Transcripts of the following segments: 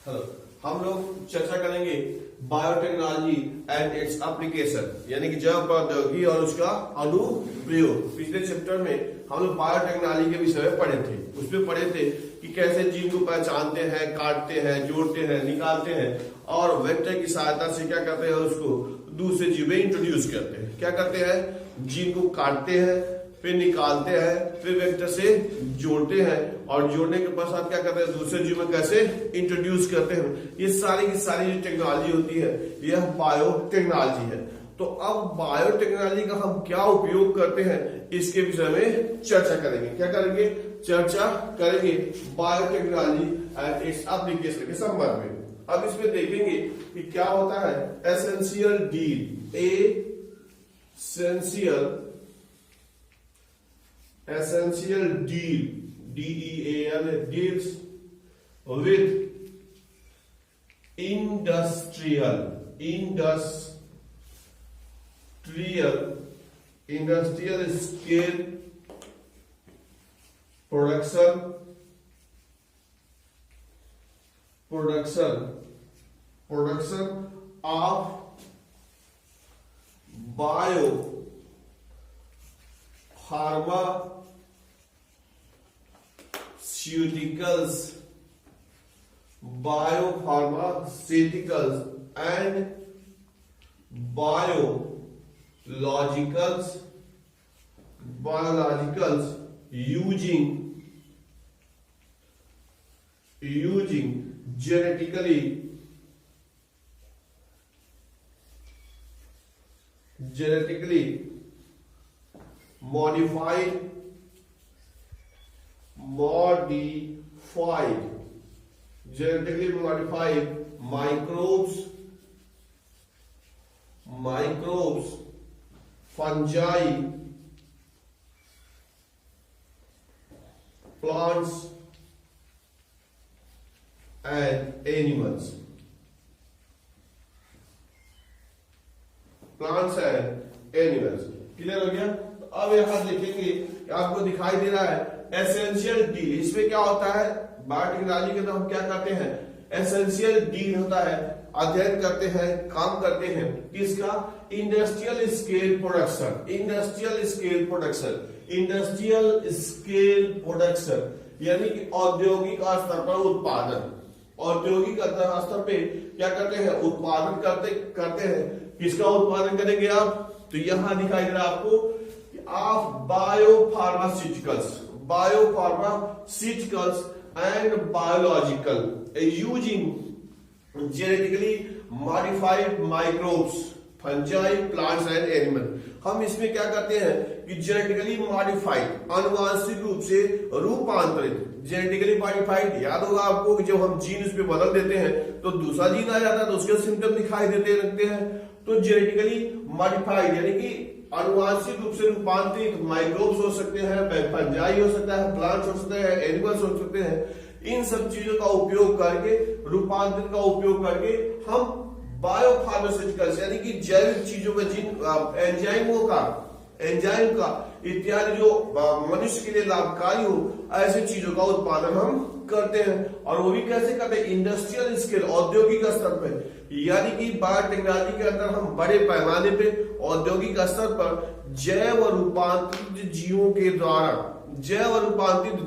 Hello, हम लोग चर्चा करेंगे बायोटेक्नोलॉजी एंड इट्स एप्लीकेशन, यानी कि जैव प्रौद्योगिकी और उसका अनुप्रयोग। पिछले चैप्टर में हम लोग बायोटेक्नोलॉजी के विषय में पढ़े थे। उसमें पढ़े थे कि कैसे जीन को पहचानते हैं, काटते हैं, जोड़ते हैं, निकालते हैं और वेक्टर की सहायता से क्या करते हैं, उसको दूसरे जीव में इंट्रोड्यूस करते हैं। क्या करते हैं, जीन को काटते हैं, फिर निकालते हैं, फिर वेक्टर से जोड़ते हैं और जोड़ने के पश्चात क्या करते हैं, दूसरे जीव में कैसे इंट्रोड्यूस करते हैं। ये सारी की सारी जो टेक्नोलॉजी होती है यह बायोटेक्नोलॉजी है। तो अब बायोटेक्नोलॉजी का हम क्या उपयोग करते हैं इसके विषय में चर्चा करेंगे। क्या करेंगे, चर्चा करेंगे बायोटेक्नोलॉजी एंड इट्स एप्लीकेशन के संबंध में। अब इसमें देखेंगे कि क्या होता है essential deal, essential deal, DEAL, deals with industrial scale production of biopharmaceuticals and biologicals using genetically modified microbes, fungi, plants and animals. Clear हो गया। तो अब यहां देखेंगे, आपको दिखाई दे रहा है एसेंशियल डील। इसमें क्या होता है, बायोटेक्नोलॉजी के अंदर हम क्या करते हैं, एसेंशियल डील होता है, अध्ययन करते हैं, काम करते हैं किसका, इंडस्ट्रियल स्केल प्रोडक्शन, यानी कि औद्योगिक स्तर पर उत्पादन। औद्योगिक स्तर पे क्या करते हैं, उत्पादन करते हैं। किसका उत्पादन करेंगे आप, तो यहां दिखाई दे रहा है आपको आप biopharmaceuticals and biological using genetically modified microbes, fungi, plants and animal. हम इसमें क्या करते हैं कि जेनेटिकली मॉडिफाइड, अनुवांशिक रूप से रूपांतरित, जेनेटिकली मॉडिफाइड याद होगा आपको कि जब हम जीन उस पर बदल देते हैं तो दूसरा जीन आ जाता है तो उसके सिम्टम दिखाई देते हैं। तो जेनेटिकली मॉडिफाइड यानी कि अनुवांशिक रूप से रूपांतरित माइक्रोब्स हो सकते हैं, फंजाई हो सकता है, प्लांट्स हो सकते हैं, एनिमल्स हो सकते हैं। इन सब चीजों का उपयोग करके, रूपांतरण का उपयोग करके हम बायोफार्मास्यूटिकल्स यानी कि जैविक चीजों का, जिन एंजाइम का इत्यादि जो मनुष्य के लिए लाभकारी हो, ऐसे चीजों का उत्पादन हम करते हैं। और वो भी कैसे करते हैं, इंडस्ट्रियल स्केल, औद्योगिक स्तर पर। यानी कि बायोटेक्नोलॉजी के अंदर हम बड़े पैमाने पे औद्योगिक स्तर पर जैव रूपांतरित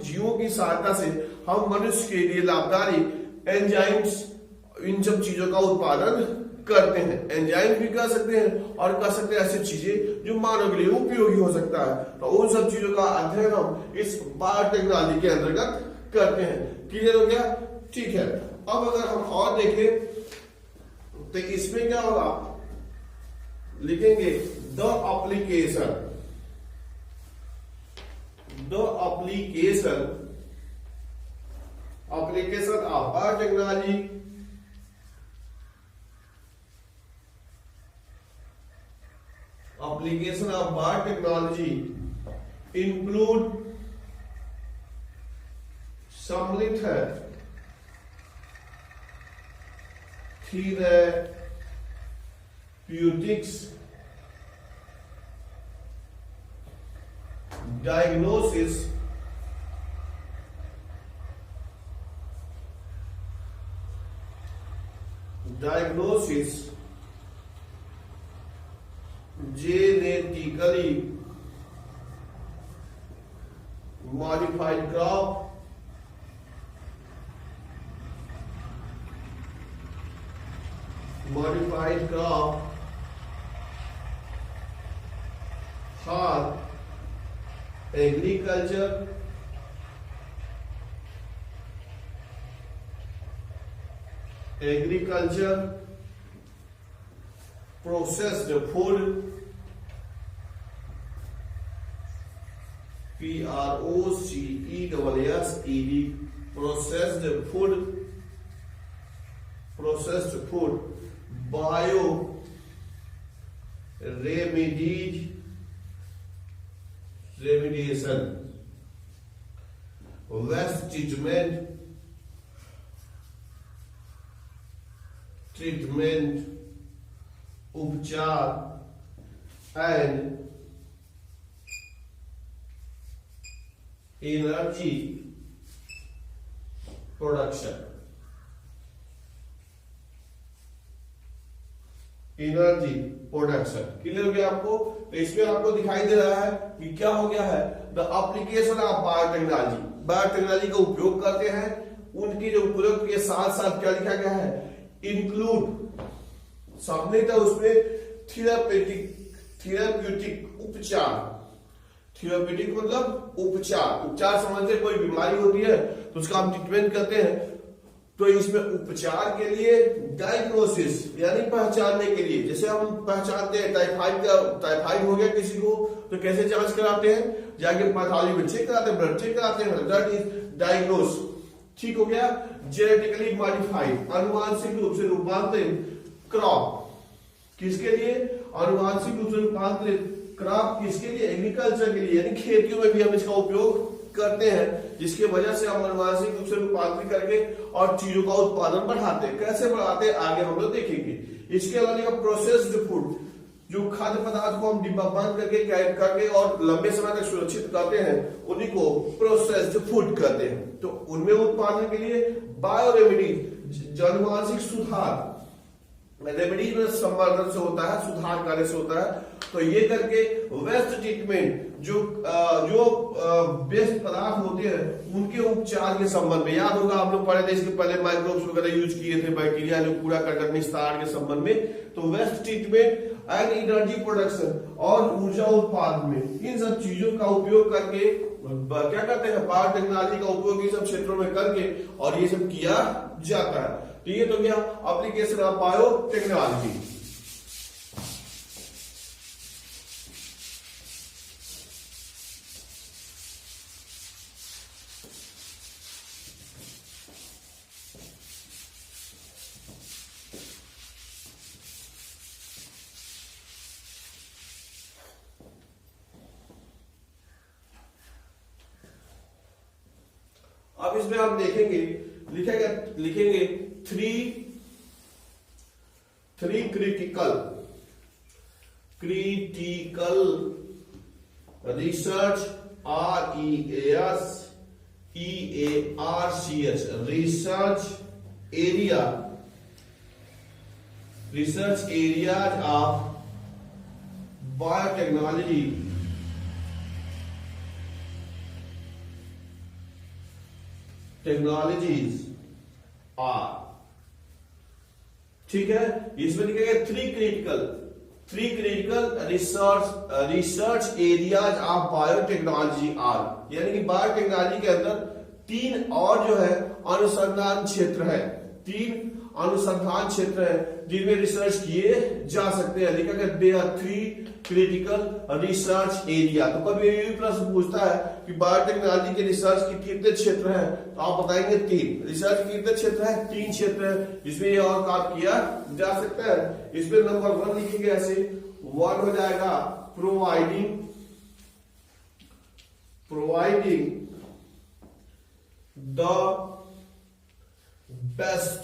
जीवों की सहायता से हम मनुष्य के लिए लाभकारी एंजाइम्स, इन सब चीजों का उत्पादन करते हैं। एंजाइम भी कर सकते हैं और कर सकते हैं ऐसी चीजें जो मानव के लिए उपयोगी हो सकता है। तो उन सब चीजों का अध्ययन हम इस बायोटेक्नोलॉजी के अंतर्गत करते हैं। क्लियर हो गया, ठीक है। अब अगर हम और देखें तो इसमें क्या होगा, लिखेंगे the application of biotechnology application of biotechnology include सम्मिलित है therapeutics, diagnosis, diagnosis genetically modified crop are agriculture processed food processed food bio remediation waste treatment उपचार and energy production क्लियर हो गया आपको। तो इसमें आपको दिखाई दे रहा है कि क्या हो गया है, द एप्लीकेशन ऑफ बायोटेक्नोलॉजी का उपयोग करते हैं। उनकी जो उपयोग के साथ साथ क्या लिखा गया है, इंक्लूड सामने था उसमें थेराप्यूटिक उपचार, थेराप्यूटिक मतलब उपचार समझते, कोई बीमारी होती है तो उसका हम ट्रीटमेंट करते हैं, तो इसमें उपचार के लिए डायग्नोसिस यानी पहचानने के लिए, जैसे हम पहचानते हैं टाइफाइड हो गया किसी को तो कैसे जांच कराते हैं, जाके पैथोलॉजी में चेक कराते हैं, ब्लड चेक कराते हैं, दैट इज डायग्नोस। ठीक हो गया। जेनेटिकली मॉडिफाइड आनुवांशिक रूप से रूपांतरित क्रॉप, किसके लिए आनुवांशिक रूप से रूपांतरित क्रॉप, किसके लिए एग्रीकल्चर के लिए, यानी खेतियों में भी हम इसका उपयोग करते हैं, जिसकी वजह से हम आनुवांशिक रूप से रूपांतरित करके और चीजों का उत्पादन बढ़ाते हैं। कैसे बढ़ाते हैं आगे हम लोग देखेंगे। इसके अलावा प्रोसेस्ड फूड, जो खाद्य पदार्थ को हम डिब्बा बंद करके कैद करके और लंबे समय तक सुरक्षित करते हैं, उन्हीं को प्रोसेस्ड फूड कहते हैं। तो उनमें उत्पादन के लिए बायो रेमेडी, आनुवांशिक सुधार, रेमेडी में संवर्धन से होता है, सुधार करने से होता है। तो ये करके वेस्ट ट्रीटमेंट, जो वेस्ट पदार्थ होते हैं उनके उपचार के संबंध में, याद होगा आप लोग पढ़े थे इसके पहले माइक्रोब्स वगैरह यूज किए थे, बैक्टीरिया जो कूड़ा करकट निस्तारण के संबंध में। तो waste treatment and energy production और ऊर्जा उत्पादन में, इन सब चीजों का उपयोग करके क्या करते हैं, बायोटेक्नोलॉजी का उपयोग इन सब क्षेत्रों में करके और ये सब किया जाता है। तो ये तो गया एप्लीकेशन ऑफ बायोटेक्नोलॉजी। अब इसमें आप देखेंगे लिखेंगे three critical research RESEARCH research areas of biotechnology technologies are. ठीक है। इसमें लिखेगा three critical research areas of biotechnology are, यानी कि बायोटेक्नोलॉजी के अंदर तीन और जो है अनुसंधान क्षेत्र है, जिनमें रिसर्च किए जा सकते हैं। लिखा गया they are three critical research area. तो कभी ये प्रश्न पूछता है कि बायोटेक्नोलॉजी के रिसर्च के कितने क्षेत्र हैं, तो आप बताएंगे तीन। रिसर्च के कितने क्षेत्र है, तीन क्षेत्र है जिसमें ये और काम किया जा सकता है। इसमें नंबर 1 लिखेंगे ऐसे, 1 हो जाएगा providing the best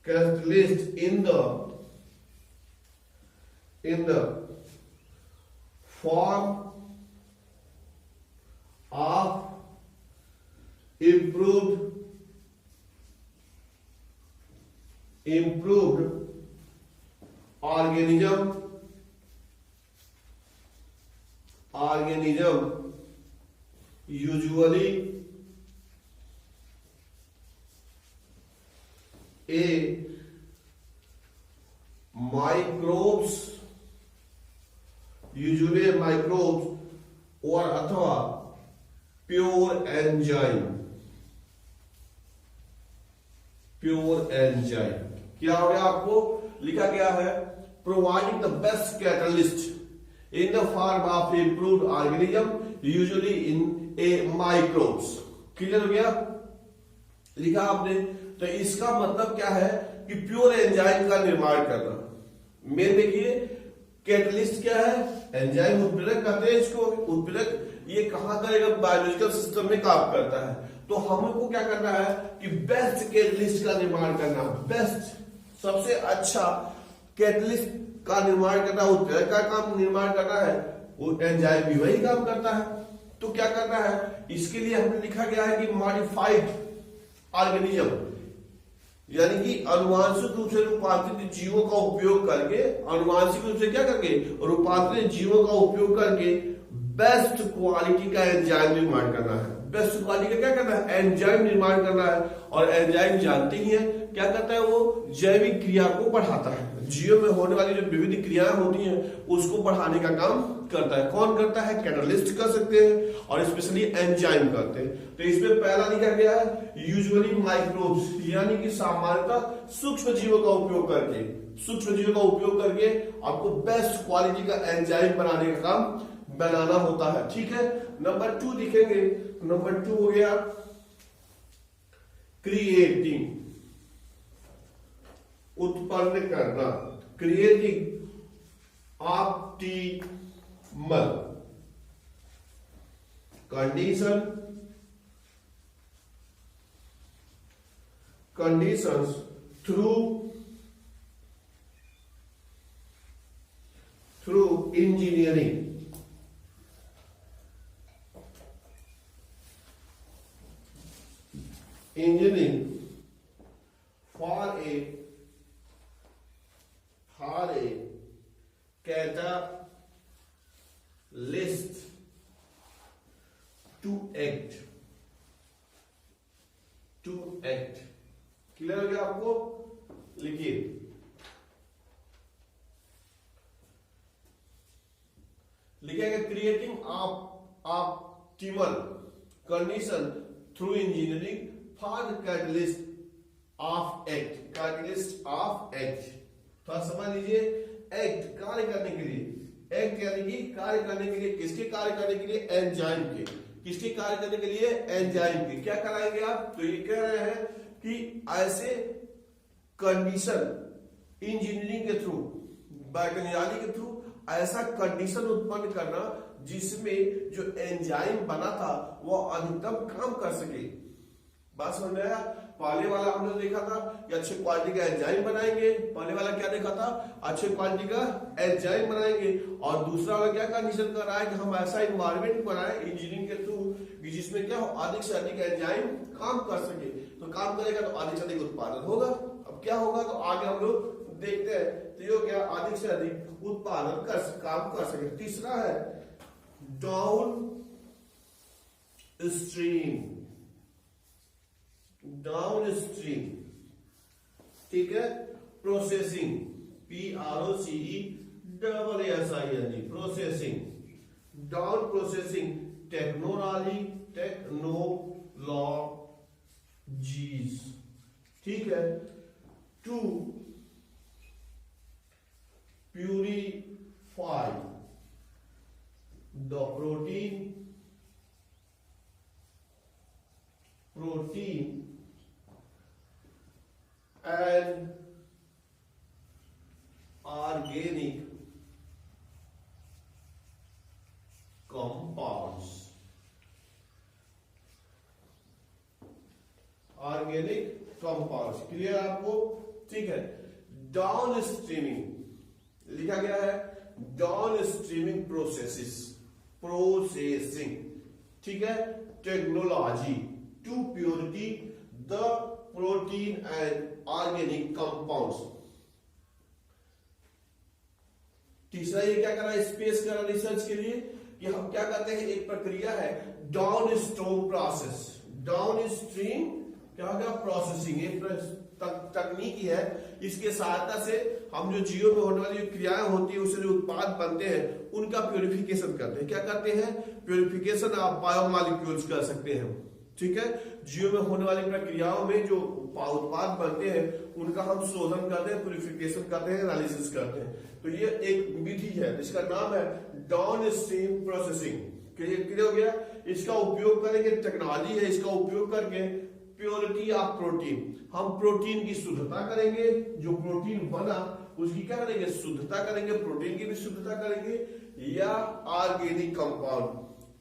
catalyst in the form of improved organism usually a microbes और अथवा प्योर एंजाइम क्या हो गया? आपको लिखा गया है providing the best catalyst in the form of improved organism usually in A microbes. Clear हो गया? लिखा आपने। तो इसका मतलब क्या है कि प्योर एंजाइम का निर्माण करना। मेन देखिए कैटलिस्ट क्या है? एंजाइम, उत्प्रेरक कहते हैं इसको। उत्प्रेरक ये कहां करेगा? बायोलॉजिकल सिस्टम में काम करता है। तो हमको क्या करना है कि बेस्ट कैटलिस्ट का निर्माण करना, बेस्ट सबसे अच्छा कैटलिस्ट का निर्माण करना, उत्प्रेरक का काम निर्माण करना है। वो एंजाइम भी वही काम करता है। तो क्या करना है? इसके लिए हमने लिखा गया है कि मॉडिफाइड ऑर्गेनिज्म, यानी कि अनुवांशिक रूप से रूपांतरित जीवों का उपयोग करके, अनुवांशिक रूप से क्या करके? रूपांतरित जीवों का उपयोग करके बेस्ट क्वालिटी का एंजाइम निर्माण करना है। बेस्ट क्वालिटी का क्या करना है? एंजाइम निर्माण करना है। और एंजाइम जानते ही हैं क्या करता है? वो जैविक क्रिया को बढ़ाता है। जीव में होने वाली जो विविध क्रियाएं होती हैं उसको बढ़ाने का काम करता है। कौन करता है? कैटलिस्ट कर सकते हैं और स्पेशली एंजाइम करते हैं। तो इसमें पहला लिखा गया है यूजुअली माइक्रोब्स, यानी कि सामान्यतः सूक्ष्म जीवों का उपयोग करके, आपको बेस्ट क्वालिटी का एंजाइम बनाने का काम बनाना होता है। ठीक है। नंबर 2 लिखेंगे। नंबर 2 हो गया क्रिएटिंग, उत्पन्न करना, creating optimal conditions through engineering for a catalyst to act। Clear हो गया आपको? लिखिए लिखेंगे creating optimal condition through engineering for catalyst of act. थोड़ा समझ लीजिए। एक्ट कार्य करने के लिए, एक्ट यानी कि कार्य करने के लिए, किसके कार्य करने के लिए? एंजाइम के। किसके कार्य करने के लिए? एंजाइम के। क्या कराएंगे आप? तो ये कह रहे हैं कि ऐसे कंडीशन इंजीनियरिंग के थ्रू, बायोटेक्नोलॉजी के थ्रू ऐसा कंडीशन उत्पन्न करना जिसमें जो एंजाइम बना था वो अधिकतम काम कर सके। बात समझ में आया? पहले वाला हमने देखा था कि अच्छे क्वालिटी का एंजाइम बनाएंगे। पहले वाला क्या देखा था? अच्छे क्वालिटी का एंजाइम बनाएंगे। और दूसरा वाला क्या कंडीशन कर रहा है कि हम ऐसा इन्वायरमेंट बनाए इंजीनियरिंग के थ्रू जिसमें क्या हो? अधिक से अधिक एंजाइम काम कर सके। तो काम करेगा तो अधिक से अधिक उत्पादन होगा। अब क्या होगा तो आगे हम लोग देखते हैं। तो ये क्या? अधिक से अधिक उत्पादन काम कर सके। तीसरा है डाउन स्ट्रीम, ठीक है, processing, PROCESSING, processing, down processing technologies, ठीक है, to purify the protein and organic compounds, clear आपको? ठीक है। डाउन स्ट्रीमिंग लिखा गया है, डाउन स्ट्रीमिंग प्रोसेसिंग ठीक है, technology to purity the protein and organic compounds. तीसरा ये क्या कर रहा है, स्पेस कर रहा है रिसर्च के लिए कि हम क्या करते हैं, एक प्रक्रिया है down stream process, down stream क्या होगा प्रोसेसिंग, एक तकनीकी है, इसके सहायता से हम जो जीव में होने वाली जो क्रियाएं होती है उससे जो उत्पाद बनते हैं उनका प्योरिफिकेशन करते हैं। क्या करते हैं, प्योरिफिकेशन ऑफ बायोमॉलिक्यूल्स कर सकते हैं। ठीक है, जीव में होने वाली प्रक्रियाओं में जो उत्पाद बनते हैं उनका हम शोधन करते हैं, प्योरिफिकेशन करते हैं, एनालिसिस करते हैं। तो ये एक विधि है जिसका नाम है डाउन स्ट्रीम प्रोसेसिंग। क्लियर हो गया, इसका उपयोग करेंगे, टेक्नोलॉजी है, इसका उपयोग करके प्योरिटी ऑफ प्रोटीन, हम प्रोटीन की शुद्धता करेंगे, जो प्रोटीन बना उसकी क्या करेंगे, शुद्धता करेंगे, प्रोटीन की भी शुद्धता करेंगे, या ऑर्गेनिक कंपाउंड,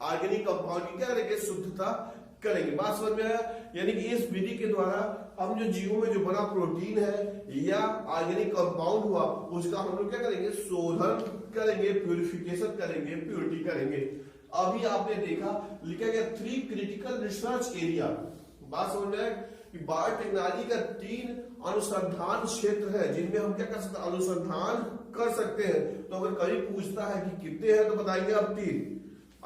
ऑर्गेनिक कंपाउंड की क्या करेंगे, शुद्धता करेंगे। बात समझ में आया, यानी कि इस विधि के द्वारा हम जो जीवों में जो बना प्रोटीन है या ऑर्गेनिक कंपाउंड हुआ उसका हम लोग क्या करेंगे, शोधन करेंगे, प्यूरिफिकेशन करेंगे, प्योरिटी करेंगे। अभी आपने देखा लिखा गया 3 क्रिटिकल रिसर्च एरिया। बात समझ में आया कि बायोटेक्नोलॉजी का 3 अनुसंधान क्षेत्र है जिनमें हम क्या कर सकते हैं, अनुसंधान कर सकते हैं। तो अगर कभी पूछता है कि कितने हैं तो बताएंगे आप 3।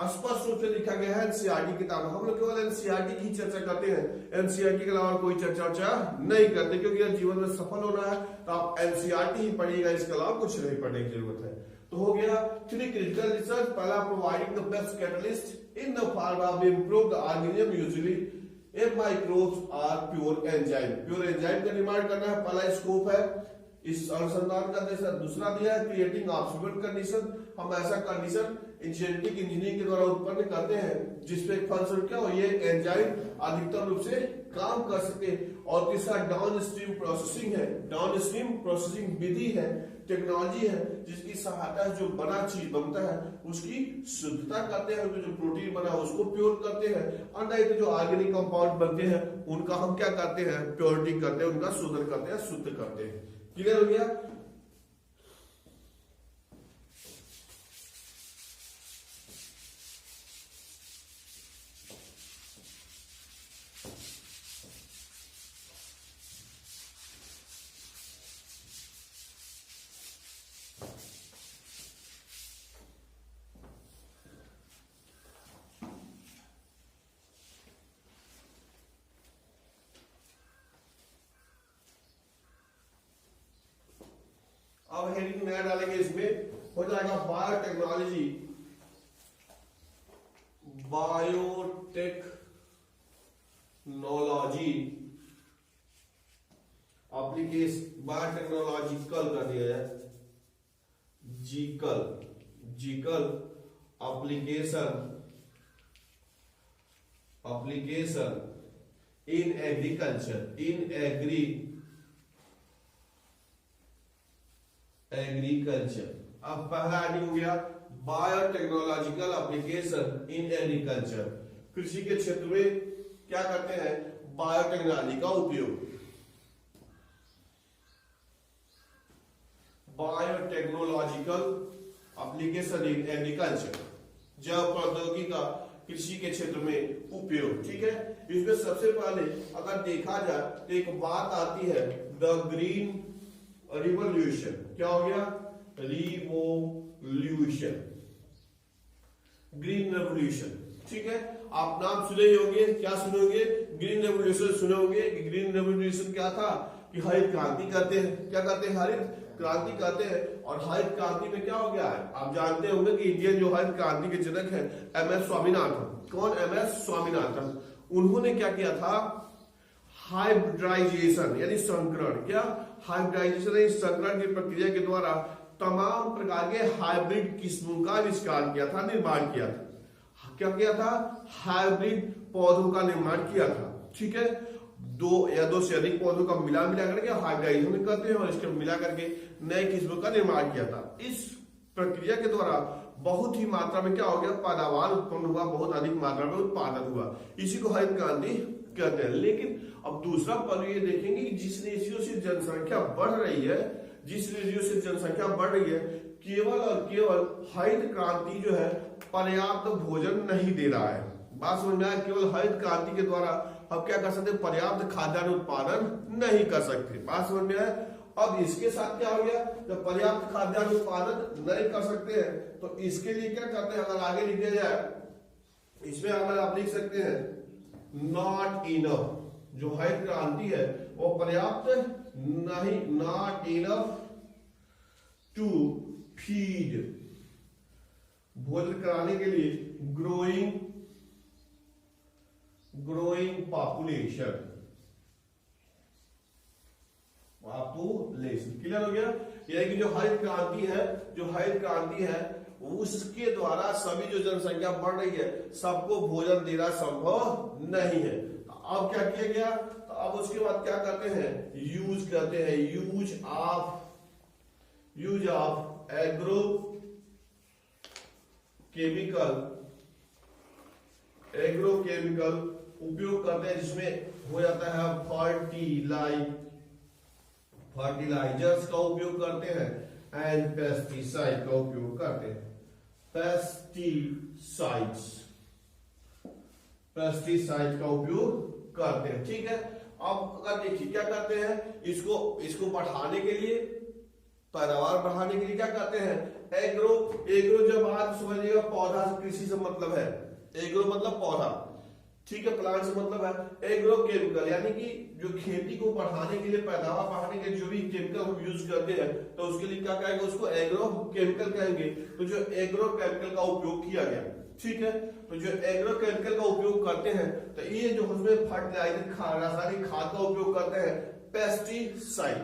स्पष्ट रूप से लिखा गया है एनसीईआरटी किताब। हम लोग केवल एनसीईआरटी की चर्चा करते हैं, एनसीईआरटी के अलावा कोई चर्चा नहीं करते, क्योंकि अगर जीवन में सफल होना है तो आप एनसीईआरटी ही पढ़िएगा, इसके अलावा कुछ नहीं पढ़ने की जरूरत है। तो हो गया 3 क्रिटिकल रिसर्च। पहला, providing the best catalyst in the form of improved organism usually A microbes और प्योर एंजाइम। प्योर एंजाइम का निर्माण करना है, पहला स्कोप है इस अनुसंधान का। दूसरा दिया है क्रिएटिंग ऑप्टिमल कंडीशन, हम ऐसा कंडीशन जेनेटिक इंजीनियरिंग के द्वारा उत्पन्न करते हैं जिसपे फंक्शन क्या हो, ये एंजाइम अधिकतम रूप से काम कर सके। और तीसरा डाउन स्ट्रीम प्रोसेसिंग है, डाउन स्ट्रीम प्रोसेसिंग विधि है, टेक्नोलॉजी है जिसकी सहायता से जो बना चीज बनता है उसकी शुद्धता करते हैं, जो प्रोटीन बना उसको प्योर करते हैं, और जो ऑर्गेनिक कंपाउंड बनते हैं उनका हम क्या करते हैं, प्योरिटी करते हैं, उनका शोधन करते हैं, शुद्ध करते हैं। क्लियर हो गया। अब हेडिंग नया डालेंगे, इसमें हो जाएगा बायोटेक्नोलॉजी, बायोटेक्नोलॉजी एप्लीकेशन, बायोटेक्नोलॉजिकल कर दिया जाए, जीकल एप्लीकेशन इन एग्रीकल्चर, एग्रीकल्चर। अब पहला हेडिंग हो गया बायोटेक्नोलॉजिकल एप्लीकेशन इन एग्रीकल्चर। कृषि के क्षेत्र में क्या करते हैं, बायोटेक्नोलॉजी का उपयोग। बायोटेक्नोलॉजिकल एप्लीकेशन इन एग्रीकल्चर, जैव प्रौद्योगिकी का कृषि के क्षेत्र में उपयोग। ठीक है, इसमें सबसे पहले अगर देखा जाए तो एक बात आती है द ग्रीन रिवॉल्यूशन। क्या हो गया, रिवॉल्यूशन, ग्रीन रेवोल्यूशन। ठीक है, आप नाम सुने ही होंगे, क्या सुने होंगे, ग्रीन रेवोल्यूशन सुने होंगे। कि ग्रीन रेवोल्यूशन क्या था कि हरित क्रांति करते हैं, क्या करते हैं, हरित क्रांति करते हैं। और हरित क्रांति में क्या हो गया है, आप जानते होंगे कि इंडियन जो हरित क्रांति के जनक है MS स्वामीनाथन। कौन, MS स्वामीनाथन। उन्होंने क्या किया था, हाइब्रिडाइजेशन यानी संकरण, क्या हाइब्रिडाइजेशन यानी संकरण की प्रक्रिया के द्वारा तमाम प्रकार के हाइब्रिड किस्मों का आविष्कार किया था, निर्माण किया था। क्या किया था, हाइब्रिड पौधों का निर्माण किया था। ठीक है, 2 या 2 से अधिक पौधों का मिला करके हाइब्रिडाइजेशन करते हैं और इसके मिला करके नए किस्मों का निर्माण किया था। इस प्रक्रिया के द्वारा बहुत ही मात्रा में क्या हो गया, पैदावार उत्पन्न हुआ, बहुत अधिक मात्रा में उत्पादन हुआ, इसी को हरित क्रांति कहते हैं। लेकिन अब दूसरा पहलू ये देखेंगे कि जिस रेशियो से जनसंख्या बढ़ रही है, केवल और केवल हरित क्रांति जो है पर्याप्त भोजन नहीं दे रहा है। बात समझ में आया? केवल हरित क्रांति के द्वारा हम क्या कर सकते हैं? पर्याप्त खाद्यान्न उत्पादन नहीं कर सकते। बात समझ में आया? अब इसके साथ क्या हो गया? जब पर्याप्त खाद्यान्न उत्पादन नहीं कर सकते हैं तो इसके लिए क्या करते हैं? अगर आगे लिख दिया जाए, इसमें अगर आप लिख सकते हैं नॉट इनफ, जो हरित क्रांति है वो पर्याप्त नहीं, नॉट इनफ टू फीड, भोजन कराने के लिए ग्रोइंग पॉपुलेशन, पॉपुलेशन। क्लियर हो गया? यानी कि जो हरित क्रांति है उसके द्वारा सभी जो जनसंख्या बढ़ रही है सबको भोजन देना संभव नहीं है। तो अब क्या किया गया? तो अब उसके बाद क्या करते हैं? यूज करते हैं, यूज ऑफ एग्रो केमिकल उपयोग करते हैं, जिसमें हो जाता है फर्टिलाइजर्स का उपयोग करते हैं एंड पेस्टिसाइड का उपयोग करते हैं। पेस्टिसाइड का उपयोग करते हैं। ठीक है। अब अगर देखिए क्या करते हैं, इसको बढ़ाने के लिए, पैदावार बढ़ाने के लिए क्या करते हैं? एग्रो जब आप समझिएगा, पौधा से कृषि से मतलब है, एग्रो मतलब पौधा, ठीक है, प्लांट से मतलब है। एग्रो केमिकल यानी कि जो खेती को बढ़ाने के लिए, पैदावार बढ़ाने के लिए जो भी केमिकल हम यूज करते हैं तो उसके लिए क्या कहेंगे? उसको एग्रो केमिकल कहेंगे। तो जो एग्रो केमिकल का उपयोग किया गया, ठीक है, तो जो एग्रो केमिकल का उपयोग करते हैं तो ये जो उसमें फर्टिलाइजर, रासायनिक खाद का उपयोग करते हैं। पेस्टिसाइड,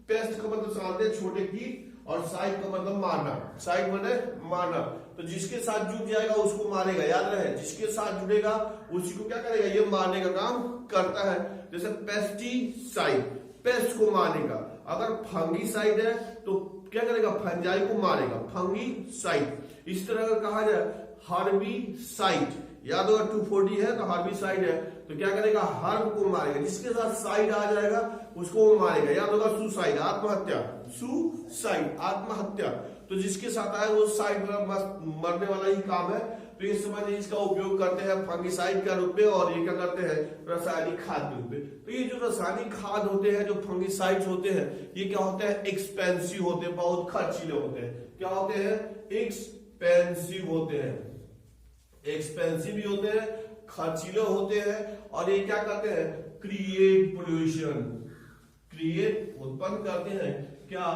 पेस्ट का मतलब जानते हैं छोटे कीट, और साइड का मतलब मारना, साइड माने मारना। तो जिसके साथ जुड़ जाएगा उसको मारेगा, याद रहे, जिसके साथ जुड़ेगा उसी को क्या करेगा? ये मारने का काम करता है। जैसे पेस्टिसाइड, पेस्ट को मारेगा। अगर फंगीसाइड है तो क्या करेगा? फंजाई को मारेगा, फंगीसाइड। इस तरह अगर कहा जाए हर्बिसाइड, याद होगा 240 है तो हर्बिसाइड है, तो क्या करेगा? हर्ब को मारेगा, जिसके साथ साइड आ जाएगा उसको वो मारेगा। याद होगा सुसाइड, आत्महत्या, सुसाइड आत्महत्या, तो जिसके साथ आए वो साइड मरने वाला ही काम है। तो ये समझिए, इसका उपयोग करते हैं फंगिसाइड के रूप में, और ये क्या करते हैं? रासायनिक खाद के रूप में। तो ये जो रासायनिक खाद होते हैं, जो फंगिसाइड्स होते हैं, ये क्या होते हैं? एक्सपेंसिव होते हैं, बहुत खर्चीले होते हैं। क्या होते हैं? एक्सपेंसिव होते हैं, एक्सपेंसिव भी होते हैं, खर्चीले होते हैं, और ये क्या करते हैं? क्रिएट पोल्यूशन, उत्पन्न करते हैं। क्या?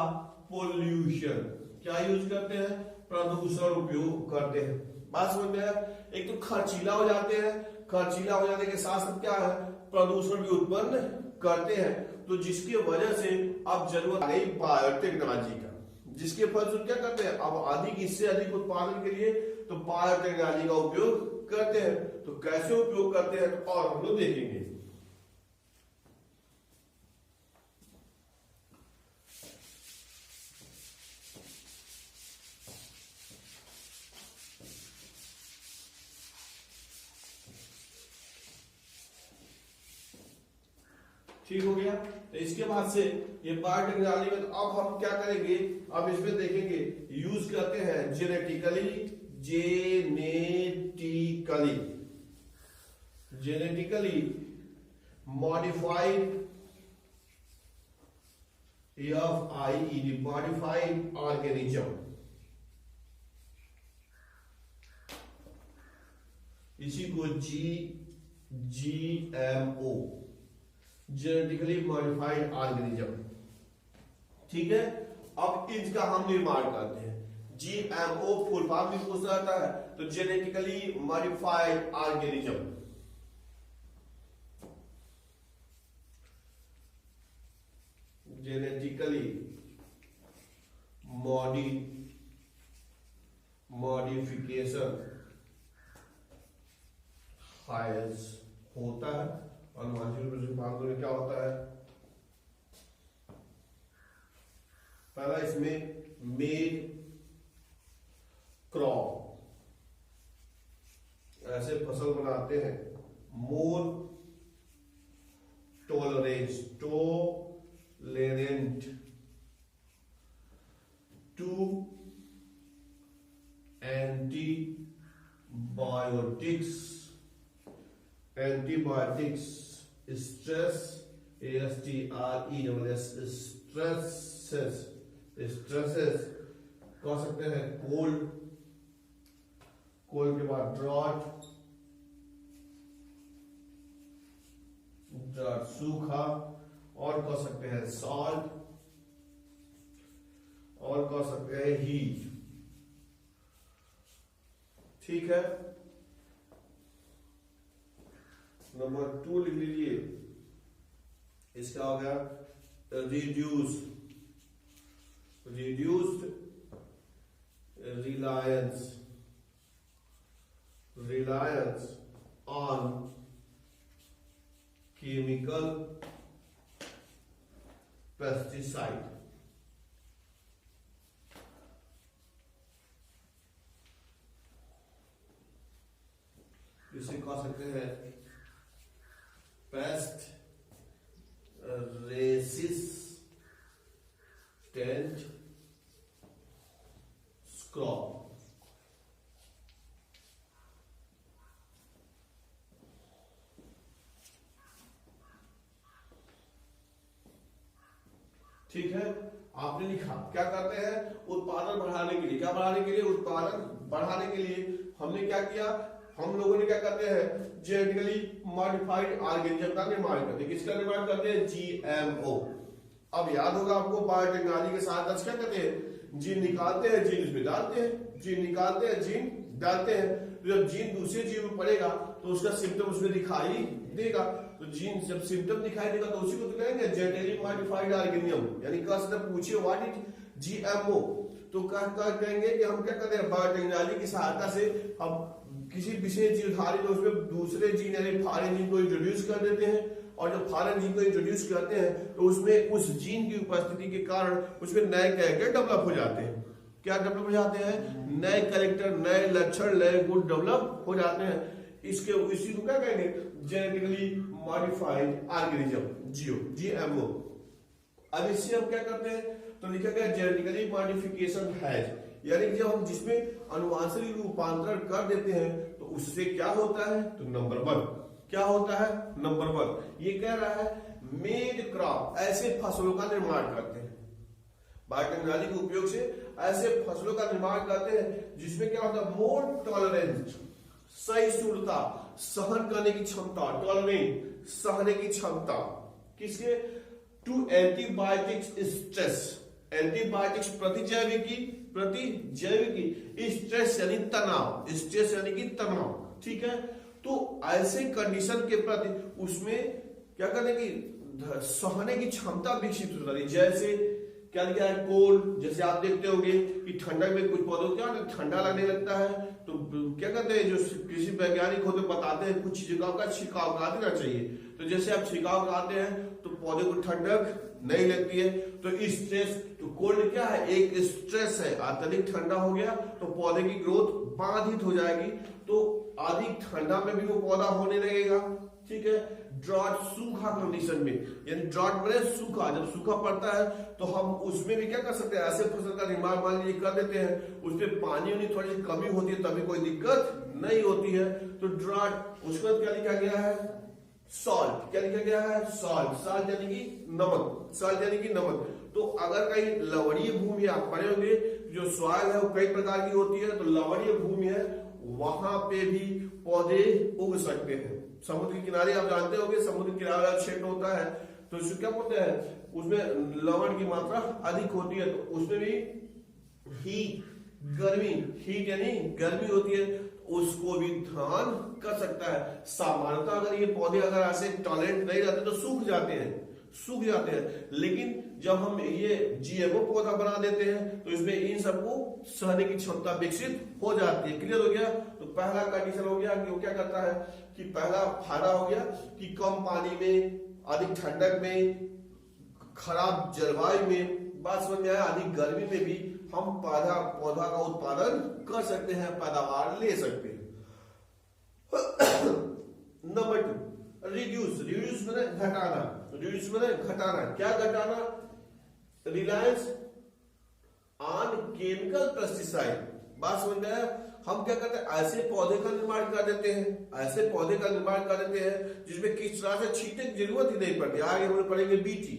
पोल्यूशन। क्या यूज करते हैं? प्रदूषण उपयोग करते हैं। बात समझ में आया? एक तो खर्चीला हो जाते हैं, खर्चीला हो जाने के साथ साथ क्या है? प्रदूषण भी उत्पन्न करते हैं। तो जिसकी वजह से अब जरूरत आ गई बायोटेक्नोलॉजी का, जिसके फलस्वरूप क्या करते हैं? अब इससे अधिक उत्पादन के लिए तो बायोटेक्नोलॉजी का उपयोग करते हैं। तो कैसे उपयोग करते हैं तो और हम लोग देखेंगे। ठीक हो गया। तो इसके बाद से ये बायोटेक्नोलॉजी में, तो अब हम क्या करेंगे? अब इसमें देखेंगे यूज करते हैं genetically modified, FIED, modified organism, इसी को GMO, जेनेटिकली मॉडिफाइड ऑर्गेनिज्म। ठीक है। अब इसका हम निर्माण करते हैं। GMO फुल फॉर्म भी पूछ जाता है, तो genetically modified organism. Genetically modification होता है। अनुवांशिक में क्या होता है? पहला इसमें मेड क्रॉप, ऐसे फसल बनाते हैं। More tolerant to antibiotic biotics, antibiotics, stress, ASTRES, stresses, stresses कह सकते हैं कोल्ड, कोल्ड के बाद ड्रॉट, सूखा, और कह सकते हैं सॉल्ट, और कह सकते हैं हीट। ठीक है, नंबर 2 लिख लीजिए, इसका हो गया reduced reliance on chemical pesticide। इसे कह सकते हैं पेस्ट रेसिस्टेंट क्रॉप। ठीक है, आपने लिखा क्या करते हैं उत्पादन बढ़ाने के लिए, क्या बढ़ाने के लिए, उत्पादन बढ़ाने के लिए हमने क्या किया, हम लोगों ने क्या करते हैं जेनेटिकली मॉडिफाइड ऑर्गेनिज्म का निर्माण करते हैं। किसका निर्माण करते हैं, GMO। अब याद होगा आपको बायोटेक्नोलॉजी के साथ आज क्या करते हैं, जीन निकालते हैं, जीन उसमें डालते हैं, जीन निकालते हैं, जीन डालते हैं। तो जब जीन दूसरे जीव में पड़ेगा तो उसका सिम्टम उसमें दिखाई देगा। तो जीन जब सिम्टम दिखाई देगा तो उसी को तो कहेंगे जेनेटिकली मॉडिफाइड ऑर्गेनिज्म, यानी कस्टम पूछिए व्हाट इज GMO, तो कहेंगे कि हम क्या करते हैं बायोटेक्नोलॉजी की सहायता से हम किसी विशेष जीव धारित तो उसमें दूसरे जीन यानी फॉरेन जीन को इंट्रोड्यूस कर देते हैं, और जब फॉरेन जीन को इंट्रोड्यूस करते हैं तो उसमें उस जीन की उपस्थिति के कारण उसमें नए कैरेक्टर डेवलप हो जाते हैं। क्या डेवलप हो जाते हैं, नए कैरेक्टर, नए लक्षण, नए गुण डेवलप हो जाते हैं। इसके इसी को क्या कहेंगे जेनेटिकली मॉडिफाइड ऑर्गेनिज्म, GMO। अब इससे हम क्या करते हैं तो लिखा गया जेनेटिकली मॉडिफिकेशन है, यानी कि जब हम जिसमें अनुवांशिक रूपांतरण कर देते हैं तो उससे क्या होता है, तो नंबर 1 क्या होता है, नंबर 1 ये कह रहा है मेड क्रॉप, ऐसे फसलों का निर्माण करते हैं। बायोटेक्नोलॉजी के उपयोग से ऐसे फसलों का निर्माण करते हैं जिसमें क्या होता है मोर टॉलरेंस, सहिष्णुता, सहन करने की क्षमता, टॉलरेंट सहने की क्षमता, किसके, टू एंटीबायोटिक्स स्ट्रेस, एंटीबायोटिक्स प्रतिजैविकी, स्ट्रेस यानी तनाव, स्ट्रेस यानी कि तनाव। ठीक है, तो ऐसे कंडीशन के प्रति उसमें क्या करने की सहने की क्षमता विकसित हो रही। जैसे क्या लिखा है कोल्ड, जैसे आप देखते होंगे कि ठंडक में कुछ पौधों को क्या ठंडा लगने लगता है तो क्या कहते हैं जो कृषि वैज्ञानिक होते बताते हैं कुछ चीजों का छिड़काव करा देना चाहिए। तो जैसे आप छिड़काव कराते हैं तो पौधे को ठंडक नहीं लगती है। तो स्ट्रेस, तो कोल्ड क्या है, एक स्ट्रेस है, अत्यधिक ठंडा हो गया तो पौधे की ग्रोथ बाधित हो जाएगी, तो अधिक ठंडा में भी वो पौधा होने लगेगा। ठीक है, ड्रॉट सूखा कंडीशन में, यानी ड्रॉट बने सूखा, जब सूखा पड़ता है तो हम उसमें भी क्या कर सकते हैं ऐसे फसल का निर्माण मान लीजिए कर देते हैं, उसमें पानी थोड़ी सी कमी होती है तभी कोई दिक्कत नहीं होती है। तो ड्रॉट, उसके बाद क्या लिखा गया है सॉल्ट, क्या लिखा गया है सॉल्ट, सॉल्ट यानी कि नमक, सॉल्ट यानी कि नमक। तो अगर कहीं लवणीय भूमि आप पढ़े होंगे, जो सॉइल है वो कई प्रकार की होती है, तो लवणीय भूमि है वहां पे भी पौधे उग सकते हैं। समुद्र के किनारे आप जानते होंगे समुद्र के किनारे क्षेत्र होता है तो इसमें क्या होता है उसमें लवण की मात्रा अधिक होती है, तो उसमें भी हीट यानी गर्मी होती है, उसको भी ध्यान कर सकता है। सामान्यतः अगर ये पौधे अगर ऐसे टॉलरेंट नहीं रहते तो सूख जाते हैं, लेकिन जब हम ये GMO पौधा बना देते हैं तो इसमें इन सबको सहने की क्षमता विकसित हो जाती है। क्लियर हो गया, तो पहला कंडीशन हो गया कि वो क्या करता है कि पहला फायदा हो गया कि कम पानी में, अधिक ठंडक में, खराब जलवायु में, बात समझ में आया, अधिक गर्मी में भी हम पौधा का उत्पादन कर सकते हैं, पैदावार ले सकते हैं। नंबर 2 रिड्यूस मैंने घटाना, क्या घटाना, रिलायंस ऑन केमिकल पेस्टिसाइड। बात समझ में आया, हम क्या करते हैं, ऐसे पौधे का निर्माण कर देते हैं, ऐसे पौधे का निर्माण कर देते हैं जिसमें किस तरह से छींटे की जरूरत ही नहीं पड़ती। आगे हम पढ़ेंगे बीटी,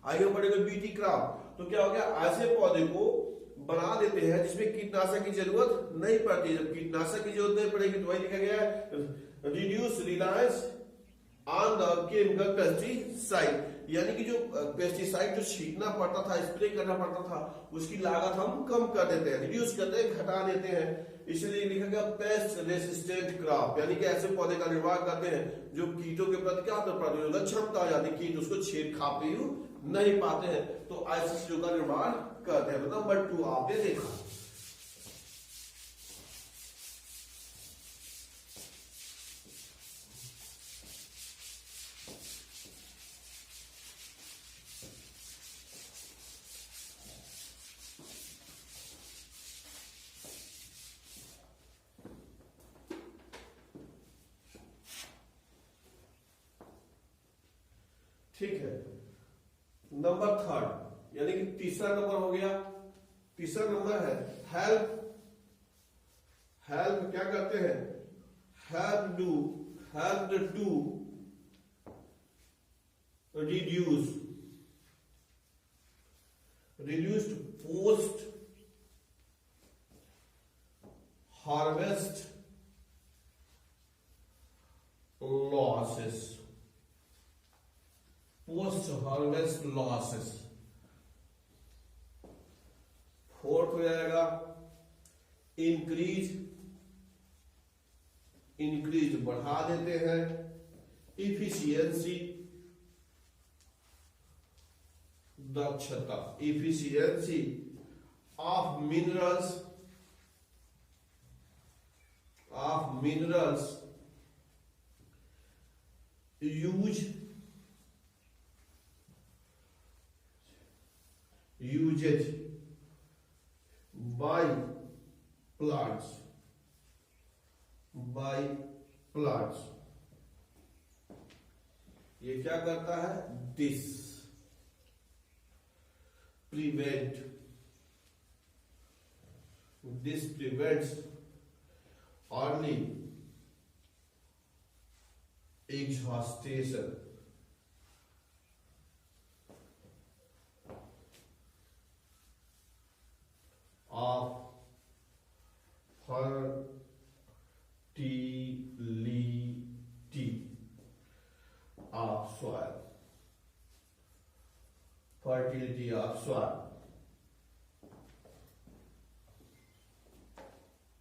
आगे हम पढ़ेंगे बीटी क्रॉप। तो क्या हो गया, ऐसे पौधे को बना देते हैं जिसमें कीटनाशक की जरूरत नहीं पड़ती। जब कीटनाशक की जरूरत नहीं पड़ेगी तो वही लिखा गया है reduce reliance on the chemical pesticide, यानी कि जो पेस्टिसाइड जो छींटना पड़ता था, स्प्रे करना पड़ता था, उसकी लागत हम कम कर देते हैं, रिड्यूस करते हैं, घटा देते हैं। इसलिए लिखा गया पेस्ट रेसिस्टेंट क्रॉप, यानी कि ऐसे पौधे का निर्माण करते हैं जो कीटों के प्रति क्या प्रतिरोधक क्षमता आ जाती है, कीट उसको छेद खा नहीं पाते हैं। तो ऐसी चीजों का निर्माण करते हैं। मतलब नंबर 2 आपने देखा। ठीक है, नंबर 3 यानी कि तीसरा नंबर हो गया। तीसरा नंबर है हेल्प। हेल्प क्या करते हैं, help to reduce post harvest losses, post harvest losses. 4th हो जाएगा इंक्रीज बढ़ा देते हैं इफिशियंसी, दक्षता, efficiency of minerals usage by plants। ये क्या करता है, this prevents early exhaustion of fertility of soil, fertility of soil,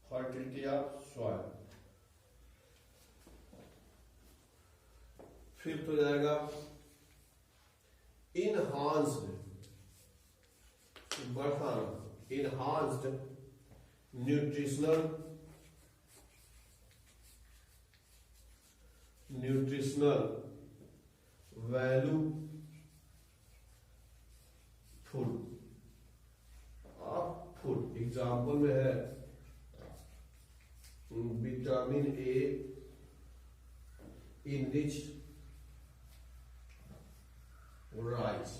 fertility of soil। 5th हो जाएगा enhanced, बढ़ाना, enhanced nutritional value food example में है vitamin A enriched rice।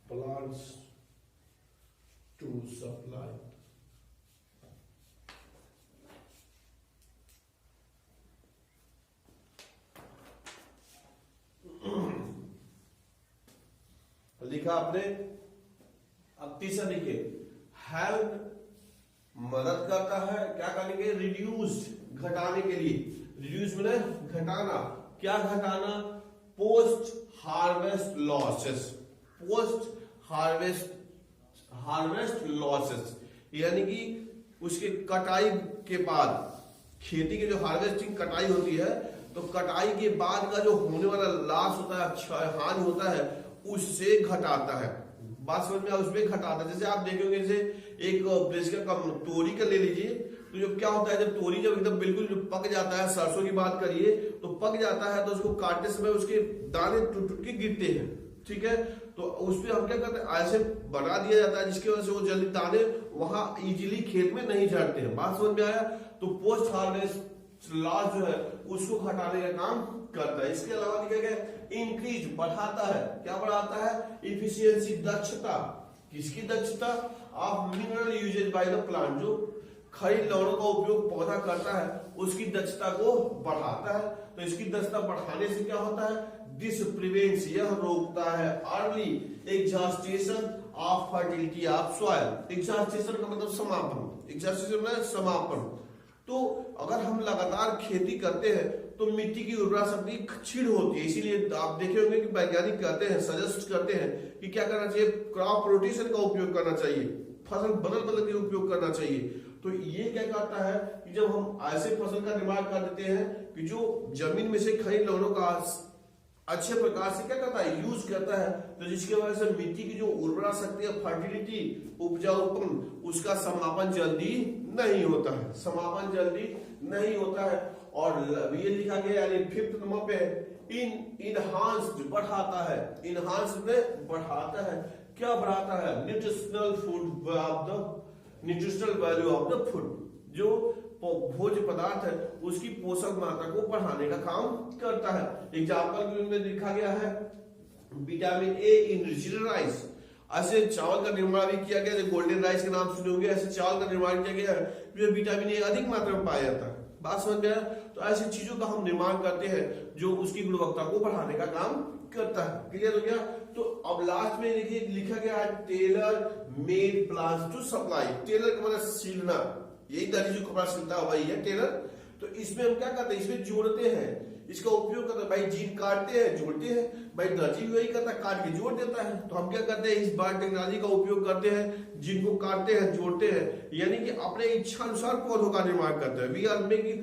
Plants to supply लिखा आपने। अब तीसरा देखिए, हेल्प मदद करता है क्या करने के, रिड्यूस घटाने के लिए। रिड्यूस मैंने घटाना, क्या घटाना, post harvest losses, post harvest losses, यानी कि उसके कटाई के बाद, खेती के जो हार्वेस्टिंग कटाई होती है, तो कटाई के बाद का जो होने वाला लॉस होता है, हानि होता है, उससे घटाता है। बात समझ में आ, उसमें घटाता है। जैसे आप देखेंगे, जैसे एक तोरी का ले लीजिए, तो जो क्या होता है, जब तोरी जब एकदम बिल्कुल पक जाता है, सरसों की बात करिए तो पक जाता है, तो उसको काटते समय उसके दाने टूट टूट के गिरते हैं। ठीक है। तो उसपे हम क्या करते हैं, ऐसे बना दिया जाता है जिसकी वजह से वो जल्दी दाने वहां इजीली खेत में नहीं झड़ते हैं। बात समझ में आया। तो पोस्ट हार्वेस्ट लॉस जो है उसको हटाने का काम करता है। इसके अलावा क्या गया, इंक्रीज बढ़ाता है। क्या बढ़ाता है, इफिशियंसी दक्षता। किसकी दक्षता, of mineral usage by the plant. जो खनिज लवणों का उपयोग पौधा करता है उसकी दक्षता को बढ़ाता है। तो इसकी दक्षता बढ़ाने से क्या होता है, दिस प्रिवेंट्स, यह रोकता है early exhaustion of fertility of soil. Exhaustion का मतलब समापन, एग्जॉस्टेशन मतलब समापन। तो अगर हम लगातार खेती करते हैं तो मिट्टी की उर्वरा शक्ति क्षीण होती है। इसीलिए आप देखे होंगे कि वैज्ञानिक कहते हैं, सजेस्ट करते हैं कि क्या करना चाहिए, क्रॉप रोटेशन का उपयोग करना चाहिए, फसल बदल बदल के उपयोग करना चाहिए। तो ये क्या करता है कि जब हम ऐसे फसल का निर्माण कर देते हैं कि जो जमीन में से खनिज लवणों का अच्छे प्रकार से क्या करता है, यूज करता है, तो जिसकी वजह से मिट्टी की जो उर्वरा शक्ति है, फर्टिलिटी, उपजाऊपन, उसका समापन जल्दी नहीं होता है, समापन जल्दी नहीं होता है। और ये लिखा गया यानी 5th नंबर पे इनहांस्ड बढ़ाता है। इनहांस्ड में बढ़ाता है, क्या बढ़ाता है, nutritional food of the nutritional value of the food. जो भोज्य पदार्थ है उसकी पोषक मात्रा को बढ़ाने का काम करता है। एग्जाम्पल में लिखा गया है vitamin A enriched rice. ऐसे चावल का निर्माण भी किया गया, गोल्डन राइस के नाम सुने होंगे, ऐसे चावल का निर्माण किया गया है जो विटामिन ए अधिक मात्रा में पाया जाता है। बात समझ में आया। तो ऐसी चीजों का हम निर्माण करते हैं जो उसकी गुणवत्ता को बढ़ाने का काम करता है। क्लियर हो गया। तो अब लास्ट में देखिए लिखा गया है tailor made plants to supply. Tailor का मतलब सिलना, यही दर्जी जो कपड़ा सिलता है वही है टेलर। तो इसमें हम क्या करते हैं, इसमें जोड़ते हैं, इसका उपयोग करते हैं। भाई जीन काटते हैं, जोड़ते हैं, भाई दर्जी वही करता है, काट के जोड़ देता है। तो हम क्या करते हैं, इस बार टेक्नोलॉजी का उपयोग करते हैं, जिनको काटते हैं, जोड़ते हैं, यानी कि अपने इच्छा अनुसार पौधों का निर्माण करते हैं। We are making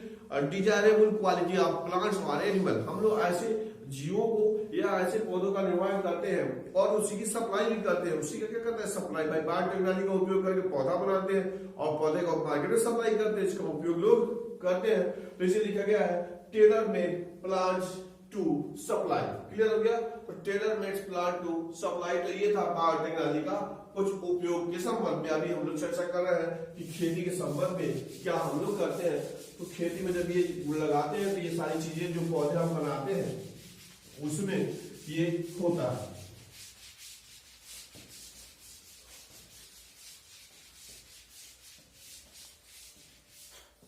desirable quality of plants और एनिमल। हम लोग ऐसे जीवों को या ऐसे पौधों का निर्माण करते हैं और उसी की सप्लाई भी करते हैं। उसी का क्या करते हैं, सप्लाई। भाई बायो टेक्नोलॉजी का उपयोग करके पौधा बनाते हैं और पौधे को मार्केट में सप्लाई करते हैं, इसका उपयोग लोग करते हैं। तो इसे लिखा गया है tailor made plants to supply. Clear हो गया। तो tailor made plant to supply, तो ये था बायो टेक्नोलॉजी का कुछ उपयोग के संबंध में। अभी हम लोग चर्चा कर रहे हैं कि खेती के संबंध में क्या हम लोग करते हैं। तो खेती में जब ये लगाते हैं तो ये सारी चीजें जो पौधे हम बनाते हैं उसमें ये होता है।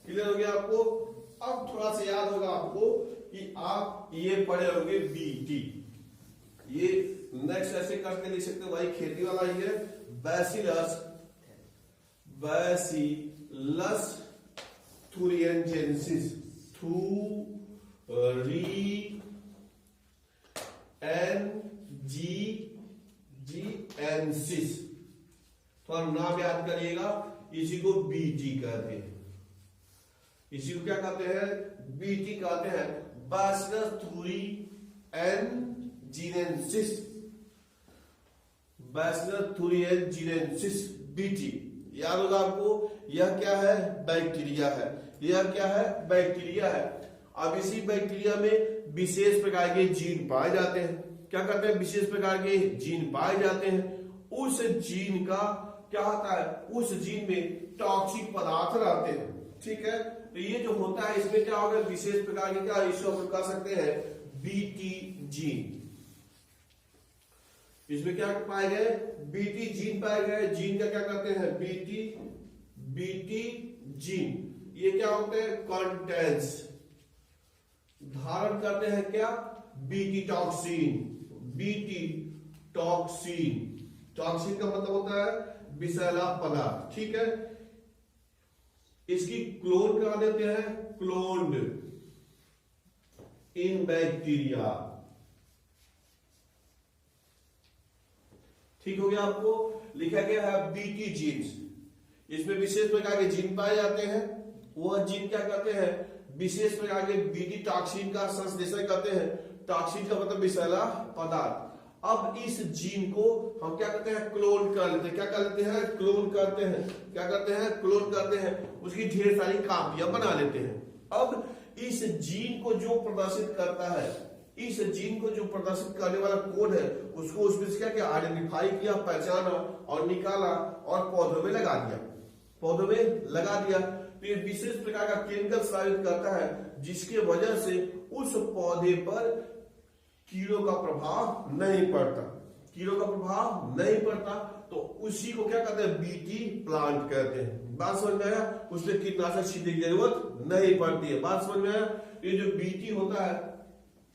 क्लियर हो गया आपको। अब थोड़ा सा याद होगा आपको कि आप ये पढ़े होंगे बीटी। ये नेक्स्ट ऐसे करके लिख सकते हो, भाई खेती वाला ही है, बैसिलस थुरिएंजेंसिस, थुरिएंजिजिएंसिस। थोड़ा नाम याद करिएगा, इसी को बीटी कहते हैं। इसी को क्या कहते हैं, बीटी कहते हैं, बैसिलस थुरिएंजिजिएंसिस, बैसिलस थुरिएंजिजिएंसिस बीटी। याद होगा आपको, यह क्या है, बैक्टीरिया है। यह क्या है, बैक्टीरिया है। अब इसी बैक्टीरिया में विशेष प्रकार के जीन पाए जाते हैं। क्या कहते हैं, विशेष प्रकार के जीन पाए जाते हैं। उस जीन का क्या होता है, उस जीन में टॉक्सिक पदार्थ रहते हैं। ठीक है। तो ये जो होता है इसमें क्या होगा, विशेष प्रकार के क्या, इसको हम कह सकते हैं बीटी जीन। इसमें क्या पाए गए, बीटी जीन पाए गए। जीन का क्या कहते हैं, बीटी जीन। ये क्या होते हैं, कंटेंट्स, धारण करते हैं क्या, BT toxin. BT toxin, toxin का मतलब होता है विषैला पदार्थ। ठीक है। इसकी क्लोन करा देते हैं, क्लोन्ड इन बैक्टीरिया। ठीक हो गया। आपको लिखा गया है बीटी जीन्स। इसमें विशेष प्रकार के जीन पाए जाते हैं। वह जीन क्या करते हैं, विशेष प्रकार के बीटी टॉक्सिन का संश्लेषण करते हैं। टॉक्सिन का मतलब विषैला पदार्थ। अब इस जीन को हम क्या करते हैं, क्लोन कर लेते हैं। क्या कर लेते हैं, क्लोन करते हैं। क्या करते हैं, क्लोन करते हैं। उसकी ढेर सारी कॉपियां बना लेते हैं। अब इस जीन को जो प्रदर्शित करता है, इस जीन को जो प्रदर्शित करने वाला कोड है उसको उसमें से क्या किया, आइडेंटिफाई किया, पहचाना और निकाला और पौधों में लगा दिया, पौधों में लगा दिया। तो ये विशेष प्रकार का केमिकल साबित करता है जिसके वजह से उस पौधे पर कीड़ों का प्रभाव नहीं पड़ता, कीड़ों का प्रभाव नहीं पड़ता। तो उसी को क्या कहते हैं, बीटी प्लांट कहते हैं। बात समझ में आया, उसमें कीटनाशक छींटने की जरूरत नहीं पड़ती है। बात समझ में आया। ये जो बीटी होता है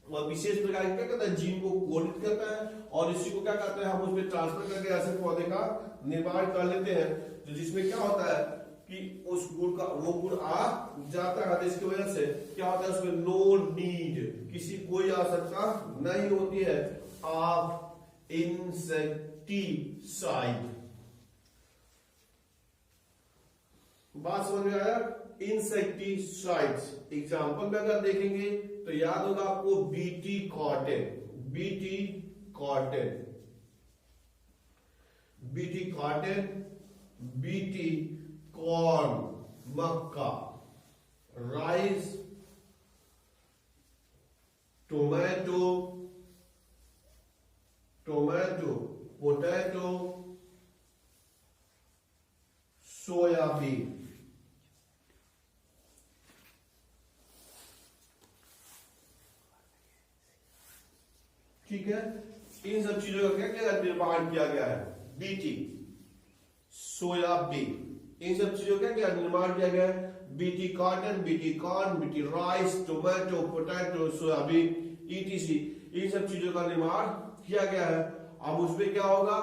वह विशेष प्रकार क्या करता है, जीन को कोडित करता है और इसी को क्या कहते हैं, हम उसमें ट्रांसफर करके ऐसे पौधे का निर्माण कर लेते हैं, तो जिसमें क्या होता है कि उस गुण का वो गुण आ जाता है। इसकी वजह से क्या होता है, उसमें नो नीड, किसी कोई आवश्यकता नहीं होती है ऑफ इंसेक्टिसाइड। बात समझ में आया। इंसेक्टिसाइड्स एग्जाम्पल में अगर देखेंगे तो याद होगा आपको BT cotton, BT cotton, BT cotton, BT corn मक्का, rice, tomato, tomato, potato, soybean. ठीक है, इन सब चीजों का क्या क्या निर्माण किया गया है, बीटी, सोयाबीन, इन सब चीजों का क्या निर्माण किया गया है, BT cotton, BT corn, BT rice, tomato, potato, soybean, ETC, इन सब चीजों का निर्माण किया गया है। अब उसमें क्या होगा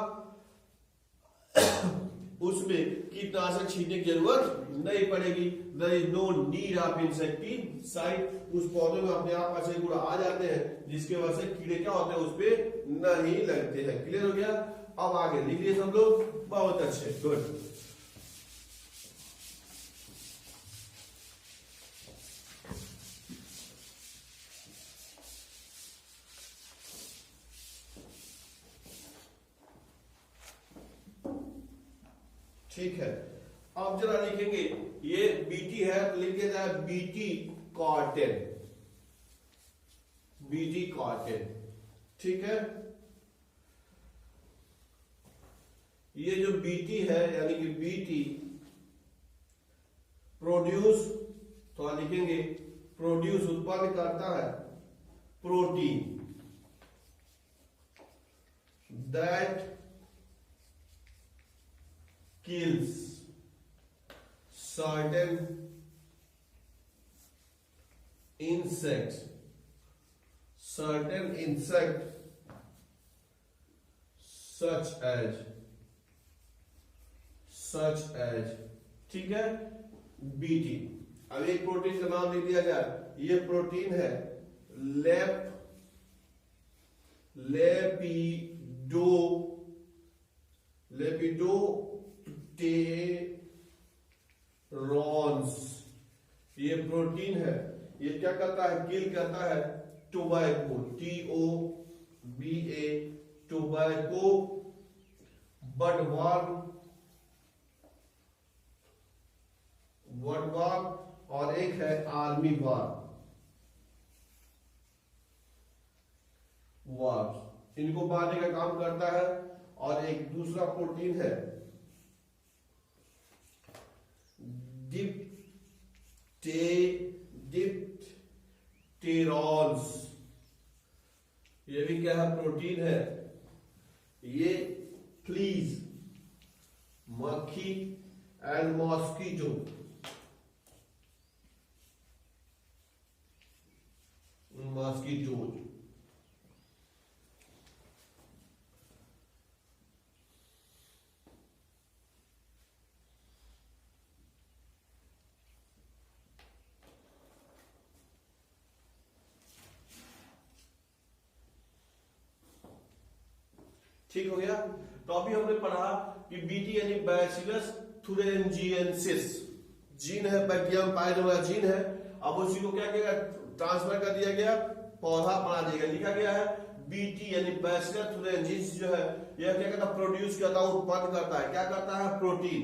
उसमें कीटनाशक छींटने की जरूरत नहीं पड़ेगी। There is no need of insecticide. उस पौधे में अपने आप ऐसे गुण आ जाते हैं जिसके वजह से कीड़े क्या होते हैं उस पे नहीं लगते हैं। क्लियर हो गया। अब आगे लिखिए सब लोग, बहुत अच्छे, गुड। ठीक है, अब जरा लिखेंगे, ये बीटी है तो लिख दिया जाए बीटी कॉटन, बीटी कॉटन। ठीक है, ये जो बीटी है यानी कि बीटी प्रोड्यूस, तो लिखेंगे प्रोड्यूस उत्पन्न करता है protein that kills certain insects, certain insect such as, ठीक है, बीटी। अब एक प्रोटीन का नाम लिख दिया जाए, ये प्रोटीन है लेपिडोप्टेरॉन्स। ये प्रोटीन है, ये क्या करता है, किल करता है टोबैको, TOBA, टोबैको, बडवर्म, और एक है आर्मी वर्म, इनको मारने का काम करता है। और एक दूसरा प्रोटीन है डिप्टेरॉन्स, ये भी क्या है, प्रोटीन है। ये फ्लीज, मक्खी एंड मॉस्किटो, ठीक हो गया। तो अभी हमने पढ़ा कि बीटी यानी बैसिलस थुरेंजिएंसिस जीन है, बैक्टीरिया में पाया जाने वाला जीन है। अब उसी को क्या किया, ट्रांसफर कर दिया गया, पौधा बना दिया गया, लिखा गया है बीटी यानी बैसिलस थुरेंजिएंसिस जो है यह क्या करता है, प्रोड्यूस करता है, उत्पन्न करता है, क्या करता है, प्रोटीन,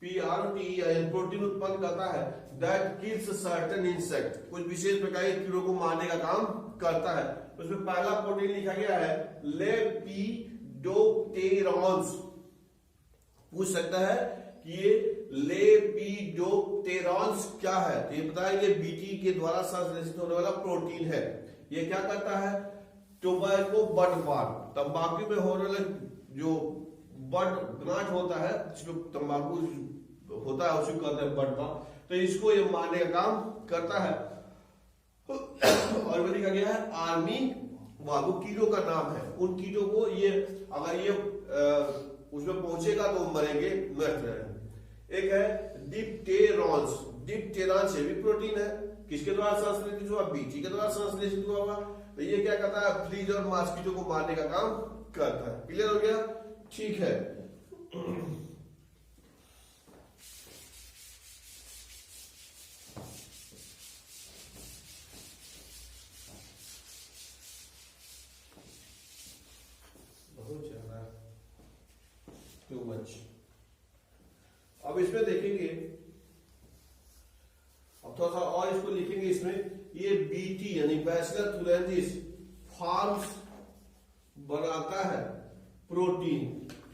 PROTEIN, प्रोटीन उत्पन्न करता है दैट किल्स सर्टेन इंसेक्ट, कुछ विशेष प्रकार के कीड़ों को मारने का काम करता है। उसमें पहला प्रोटीन लिखा गया है लेपिडोप्टेरॉन्स। पूछ सकता है कि ये लेपिडोप्टेरॉन्स क्या है, तो ये बताएंगे बीटी के द्वारा संश्लेषित होने वाला प्रोटीन है। ये क्या करता है, टोबैको बड पार्ट, तंबाकू में होने वाला जो बड गांठ होता है जिसमें तंबाकू होता है उसी को कहते हैं बड पार्ट, तो इसको ये मारने का काम करता है। और वो लिखा गया है आर्मी वागू, कीटों का नाम है। उन कीटों को ये अगर ये उसमें पहुंचेगा तो मरेंगे, नष्ट रहेंगे। एक है डिप्टेरॉन्स, डिप्टेरॉन्स ये भी प्रोटीन है। किसके द्वारा संश्लेषित हुआ, बीटी के द्वारा संश्लेषित हुआ होगा। तो ये क्या करता है, फ्लीज और मॉस्किटो को मारने का काम करता है। क्लियर हो गया, ठीक है। बहुत ज्यादा टू मच। अब इसमें देखेंगे, अब थोड़ा सा और इसको लिखेंगे। इसमें ये बीटी यानी बैसिलस तुरंजिस फॉर्म्स बनाता है protein,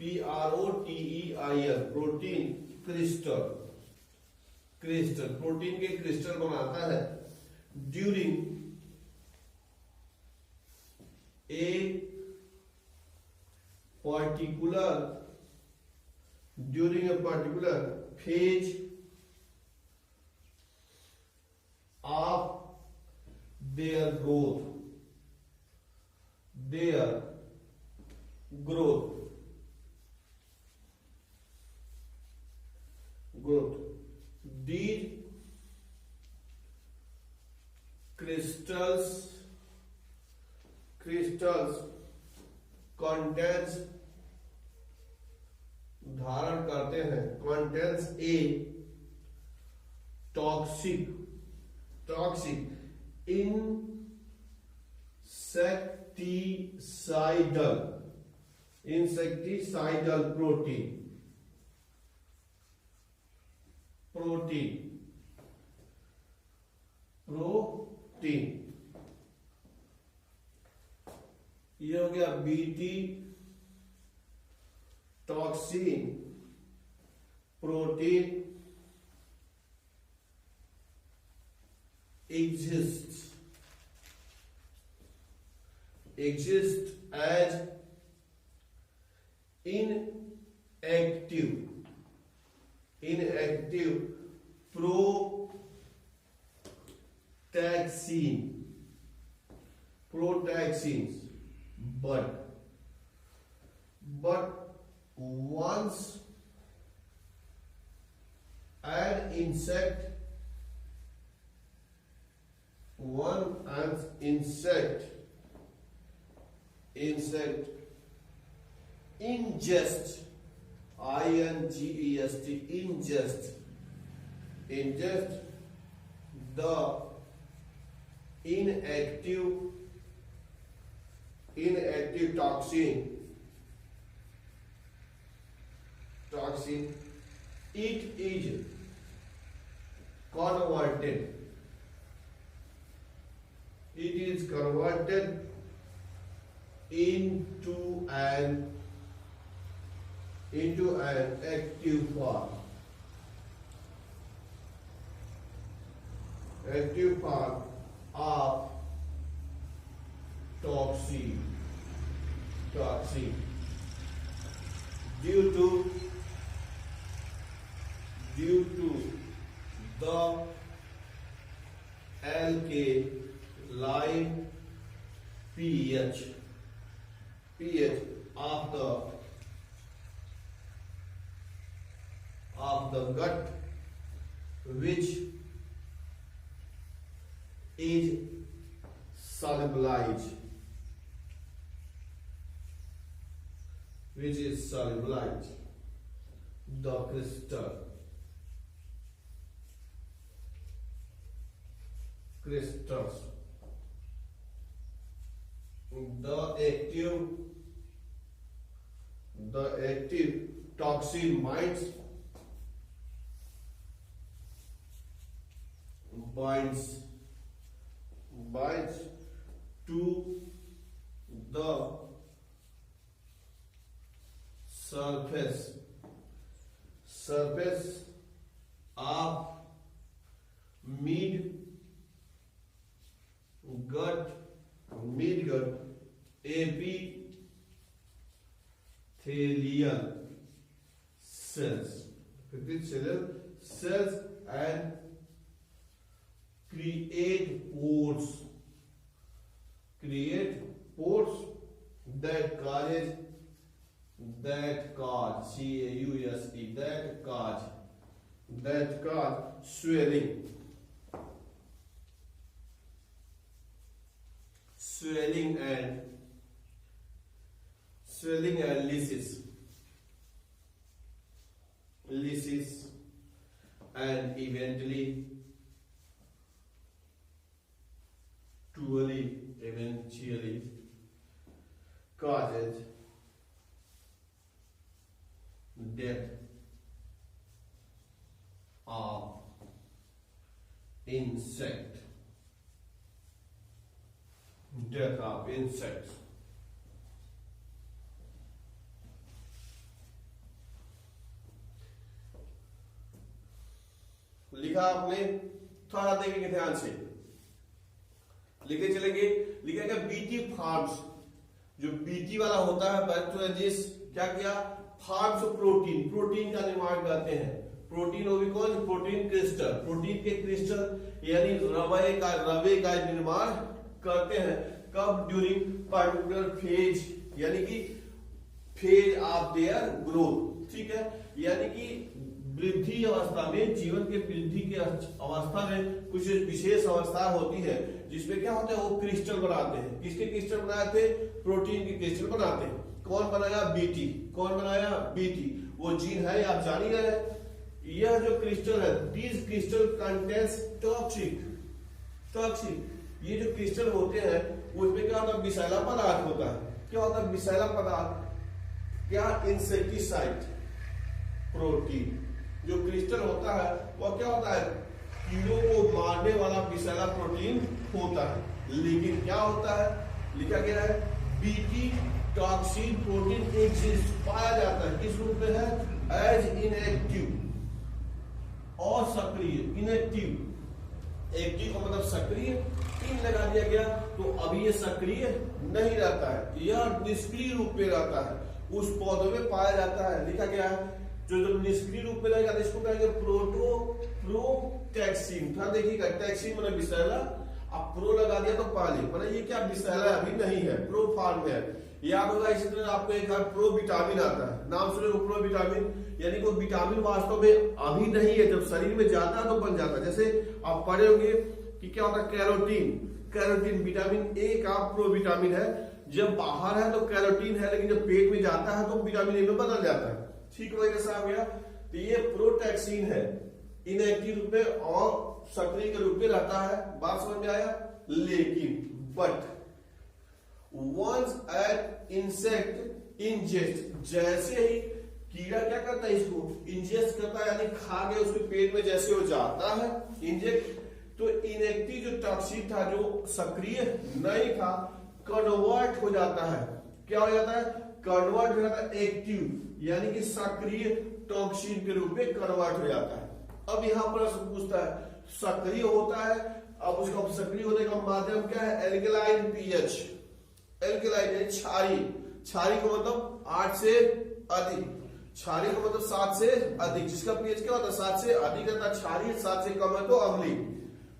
PROTEIN, protein crystal, crystal protein के क्रिस्टल बनाता है during a particular during a particular phase of their growth, their growth, growth. These crystals contains, धारण करते हैं, contains a toxic insecticidal protein, ये हो गया BT toxin protein exists as inactive protaxins, but once an insect ingest, ingest the inactive toxin, it is converted into an active form of toxin due to the alkaline pH of the gut, which is solubilized the crystals. The active toxin binds to the surface of midgut epithelial cells and create pores that cause swelling and lysis and eventually causes death of insects. लिखा आपने, थोड़ा देखेंगे ध्यान से, लिखे चलेंगे। लिखेगा BT farms, जो बीटी वाला होता है पैथोलॉजिस्ट क्या किया, फार्म्स प्रोटीन का निर्माण करते हैं। प्रोटीन वो भी कौन, प्रोटीन क्रिस्टल, प्रोटीन के क्रिस्टल यानी रवे का निर्माण करते हैं। कब, ड्यूरिंग पर्टिकुलर फेज, यानी कि फेज ऑफ देयर ग्रोथ, ठीक है, यानी कि वृद्धि अवस्था में, जीवन के वृद्धि के अवस्था में कुछ विशेष अवस्था होती है जिसमें क्या होता है, वो क्रिस्टल बनाते हैं। किसके क्रिस्टल बनाए थे, प्रोटीन के क्रिस्टल बनाते हैं। कौन बनाया, बीटी। कौन बनाया, बीटी। वो जीन है, आप जान ही रहे हैं। यह जो क्रिस्टल है, दिस क्रिस्टल कंटेन्स टॉक्सिक, ये जो क्रिस्टल होते हैं उसमें क्या होता है, विषैला पदार्थ होता है। क्या होता है विषैला पदार्थ, क्या, इंसेक्टिसाइड प्रोटीन। जो क्रिस्टल होता है वो क्या होता है, कीड़ों को मारने वाला विषैला प्रोटीन होता है। लेकिन क्या होता है, लिखा गया है बीटी टॉक्सिन प्रोटीन एग्जिस्ट, पाया जाता है। किस रूप में है, एज इनएक्टिव और सक्रिय। इनएक्टिव, एक्टिव का मतलब सक्रिय, इन लगा दिया गया तो अभी ये सक्रिय नहीं रहता है, यह निष्क्रिय रूप में रहता है, उस पौधे में पाया जाता है। लिखा गया है जो निष्क्रिय रूप में रहेगा इसको कहेंगे प्रोटैक्सिन। था देखिएगा, टैक्सिन मतलब विषैला, अब प्रो लगा दिया तो पाले, मतलब ये क्या विषैला अभी नहीं है, प्रो फॉर्म में है। याद होगा इसी तरह आपको एक प्रो विटामिन आता है, नाम सुने प्रो विटामिन, यानी वो विटामिन वास्तव में अभी नहीं है, जब शरीर में जाता है तो बन जाता है। जैसे आप पढ़े होंगे कि क्या होता है, कैरोटीन विटामिन ए का प्रो विटामिन है, जब बाहर है तो कैरोटीन है, लेकिन जब पेट में जाता है तो विटामिन ए में बदल जाता है। ठीक वही कैसा आ गया, तो ये प्रोटैक्सिन है, इनएक्टिव रूप में और सक्रिय के रूप में रहता है। बात समझ में आया। लेकिन but once an insect ingest, जैसे ही कीड़ा क्या करता है, इसको इंजेस्ट करता है, यानी खा गया उसके पेट में, जैसे वो जाता है इंजेक्ट, तो इनएक्टिव जो टॉक्सिन था, जो सक्रिय नहीं था, कन्वर्ट हो जाता है। क्या हो जाता है, कन्वर्ट हो जाता है एक्टिव, यानी कि सक्रिय टॉक्सिन के रूप में कन्वर्ट हो जाता है। अब यहां पर पूछता है, सक्रिय होता है, अब उसका सक्रिय होने का माध्यम क्या है, एल्कलाइन पीएच, एल्कलाइन क्षारी को मतलब 8 से अधिक, क्षारी को मतलब 7 से अधिक, जिसका पीएच क्या होता है 7 से अधिक रहता है, क्षारी 7 से कम है तो अम्लीय।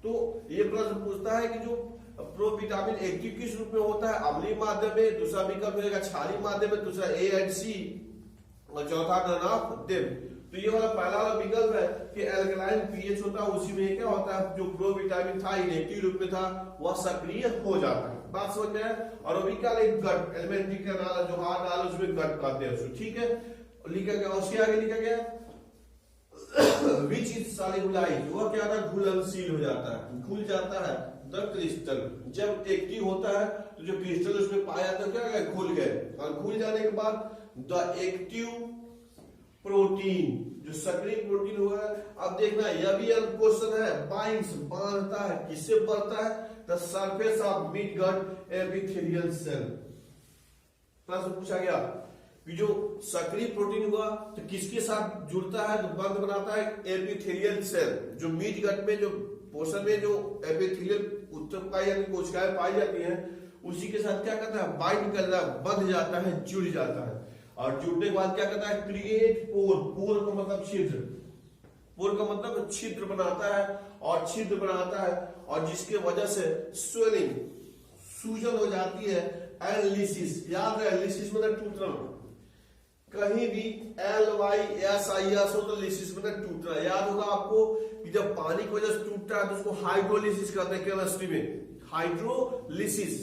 तो ये प्रश्न पूछता है कि जो प्रोविटामिन एक्टिव किस रूप में होता है, अम्लीय माध्यम में, दूसरा विकल्प रहेगा क्षारीय माध्यम में, दूसरा ए एंड सी, और चौथा नन ऑफ देम। तो ये वाला पहला वाला विकल्प है कि एल्कलाइन पीएच होता है, उसी में क्या होता है, जो प्रोविटामिन था इनएक्टिव रूप में था वह सक्रिय हो जाता है। बात समझ में है। और अभी क्या गट, एलिमेंट्री कैनाल जो हाथ डाल उसमें गट कहते हैं उसको, ठीक है। लिखा गया, उसके आगे लिखा गया विच इज सॉल्युबलाइज्ड, वह क्या था, घुलनशील हो जाता है, घुल जाता है। द क्रिस्टल, जब एक्टिव होता है तो जो क्रिस्टल उसमें पाया जाता है क्या गया, घुल गए, और घुल जाने के बाद द एक्टिव प्रोटीन, जो सक्रिय प्रोटीन हुआ है। अब देखना यह भी क्वेश्चन है, बाइंड्स, बांधता है, किससे बढ़ता है, the surface of mid gut epithelial cell. प्रश्न पूछा गया कि जो सक्रिय प्रोटीन हुआ तो किसके साथ जुड़ता है, तो बंध बनाता है एपिथेलियल सेल। जो मिड गट में जो पोर्शन में जो एपिथेलियल उत्तक यानी कोशिकाएं पाई जाती हैं उसी के साथ क्या करता है, बाइंड करता है, बंध जाता है, जुड़ जाता है। और जुड़ने के बाद क्या करता है, क्रिएट पोर। पोर का मतलब छिद्र, पोर का मतलब छिद्र बनाता है और छिद्र बनाता है और जिसके वजह से स्वेलिंग सूजन हो जाती है एंड लिसिस। याद है लिसिस मतलब टूटना, कहीं भी LYSIS हो तो लिसिस मतलब टूटना। याद होगा आपको कि जब पानी की वजह से टूटता है तो उसको हाइड्रोलिसिस कहते हैं केमिस्ट्री में, हाइड्रोलिसिस,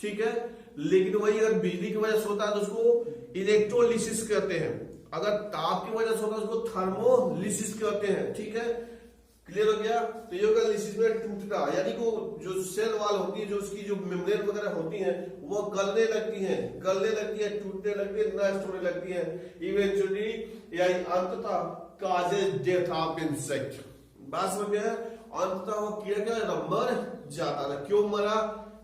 ठीक है। लेकिन वही अगर बिजली की वजह से होता है तो उसको इलेक्ट्रोलिसिस कहते हैं, अगर ताप की वजह से होता है उसको थर्मोलिसिस कहते हैं, ठीक है। क्लियर हो गया। तो ये होगा लिसिस में टूटना, यानी को जो सेल वाल होती है, जो उसकी जो मेम्ब्रेन वगैरह होती है वो गलने लगती है, टूटने लगती है, नष्ट होने लगती है। इवेंचुअली या अंततः काजेज डेथ ऑफ इंसेक्ट। बात समझ में है। अंततः वो क्या मर जाता था। क्यों मरा,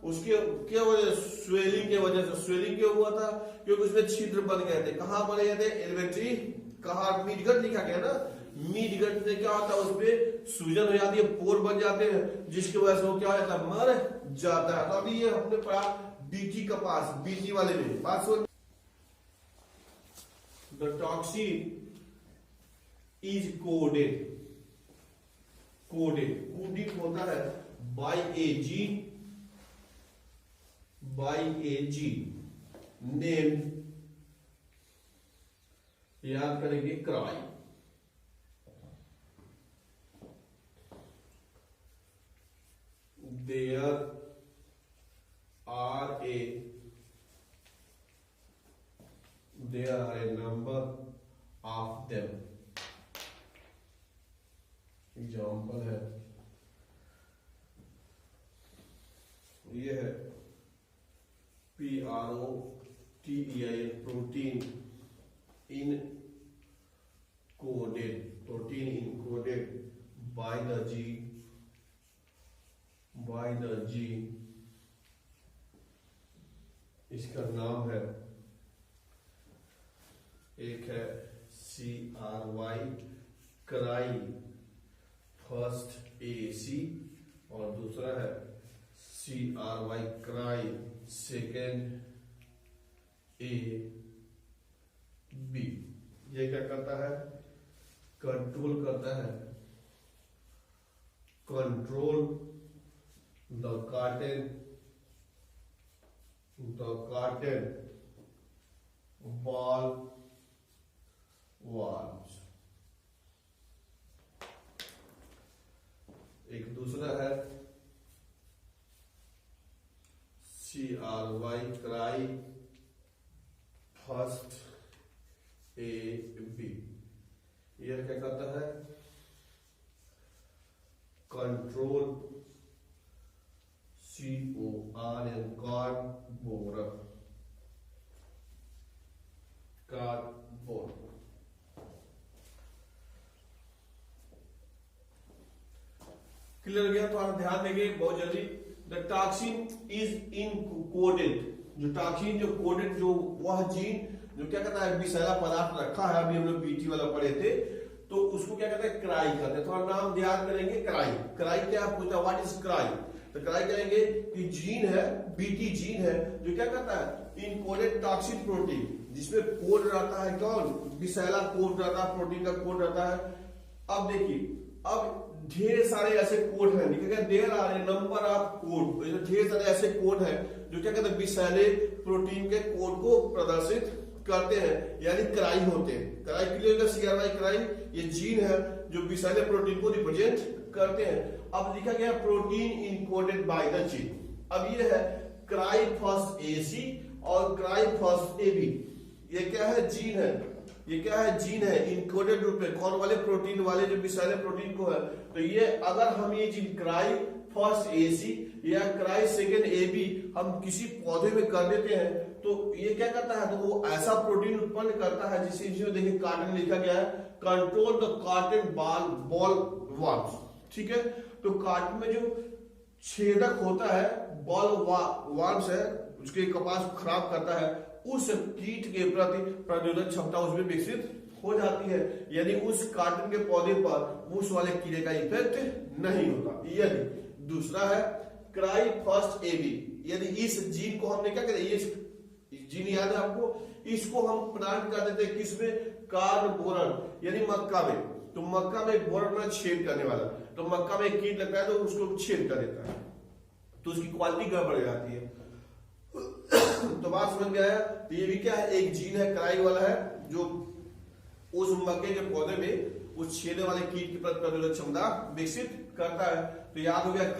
उसके क्या वजह, स्वेलिंग के वजह से। स्वेलिंग क्यों हुआ था, क्योंकि उसमें छिद्र बन गए थे। कहां बने गए थे, एलिमेंट्री, कहा मिडगट लिखा गया ना, मिडगट से क्या होता है उसपे सूजन हो जाती है, पोर बन जाते हैं, जिसकी वजह से वो क्या हो जाता है, मर जाता है। तो अभी ये हमने पढ़ा बीटी कपास, बीटी वाले में। बात सुन, the toxin is coded, coded होता है बाय ए जीन नेम, याद करेंगे cry. There are a number of them. Example है, ये है PROTEIN, protein encoded by the gene, इसका नाम है, एक है CRY क्राई फर्स्ट AC और दूसरा है CRY क्राई सेकेंड AB। ये क्या करता है, कंट्रोल करता है, control the carton ball valves। एक दूसरा है CRY क्राई फर्स्ट AB। यह क्या करता है, कंट्रोल CORN कार्बोन। क्लियर हो गया। तो आप ध्यान देंगे बहुत जल्दी, द टॉक्सिन इज इनकोडेड। जो टॉक्सिन जो कोडेड, जो वह जीन जो क्या कहता है विषैला पदार्थ रखा है, अभी हम लोग बीटी वाला पढ़े थे, तो उसको क्या कहते हैं, क्राई कहते हैं। थोड़ा नाम ध्यान करेंगे, क्राई। क्राई क्या पूछता है, व्हाट इज क्राई। तो क्राई करेंगे कि जीन है, बीटी जीन है, जो क्या करता है, इनकोडेड टॉक्सिन प्रोटीन, जिसमें कोड रहता है, कौन, विषैला कोड रहता है, प्रोटीन का कोड रहता है। अब देखिए, अब ढेर सारे ऐसे कोड हैं, लिखेगा there are a number of code. ढेर सारे ऐसे कोड हैं जो क्या कहते हैं विषैले प्रोटीन के कोड को प्रदर्शित करते हैं, यानी क्राई होते हैं। क्राई क्लियर, CRY क्राई ये जीन है जो विषैले प्रोटीन को रिप्रेजेंट करते हैं। अब लिखा गया protein encoded by the gene. अब ये है क्राई फर्स्ट AC और क्राई फर्स्ट AB। ये क्या है, जीन है। ये क्या है, जीन है, इनकोडेड रूप में, कौन वाले, प्रोटीन वाले, जो विषैले प्रोटीन को है। तो ये अगर हम ये जीन क्राई फर्स्ट AC या क्राई सेकेंड AB हम किसी पौधे में कर देते हैं तो ये क्या करता है, तो वो ऐसा प्रोटीन उत्पन्न करता है जिसे देखिए कार्टन लिखा गया है, control the carton ball valves. ठीक है, तो कार्टन में जो छेदक होता है, बॉल वार्म्स है, उसके कपास को खराब करता है, उस कीट के प्रति प्रतिरोधक क्षमता उसमें विकसित हो जाती है। यदि उस कॉटन के पौधे पर उस वाले कीड़े का इफेक्ट नहीं होता। यदि दूसरा है क्राई फर्स्ट एबी, यदि इस जीन को हमने क्या करें, ये जीन याद है आपको, इसको हम प्लांट कर देते हैं किसमें, कार्न बोरन, यानी मक्का में। तो मक्का में बोरन छेद करने वाला, तो मक्का में कीट लगता है तो उसको छेद कर देता है, तो उसकी क्वालिटी गड़बड़ हो जाती है। तो बात समझ में आया। तो ये भी क्या है, एक जीन है क्राई वाला है, जो उस मक्के के पौधे में उस छेदने वाले कीट की प्रतिरोधक क्षमता विकसित करता है। तो याद हो गया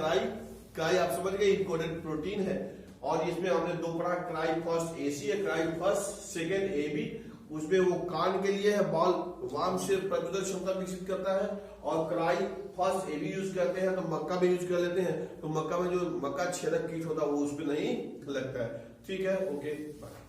क्राई आप समझ गए इनकोडेड प्रोटीन है, और इसमें हमने दो पढ़ा, क्राई फर्स्ट एसी है, क्राई फर्स्ट सेकेंड एबी, उसमें वो कान के लिए है, बॉल वार्म से प्रतिरोधक क्षमता विकसित करता है, और क्राई फर्स्ट एबी यूज करते हैं तो मक्का भी यूज कर लेते हैं, तो मक्का में जो मक्का छेदक कीट होता है वो उस पर नहीं लगता है। ठीक है, ओके बाय।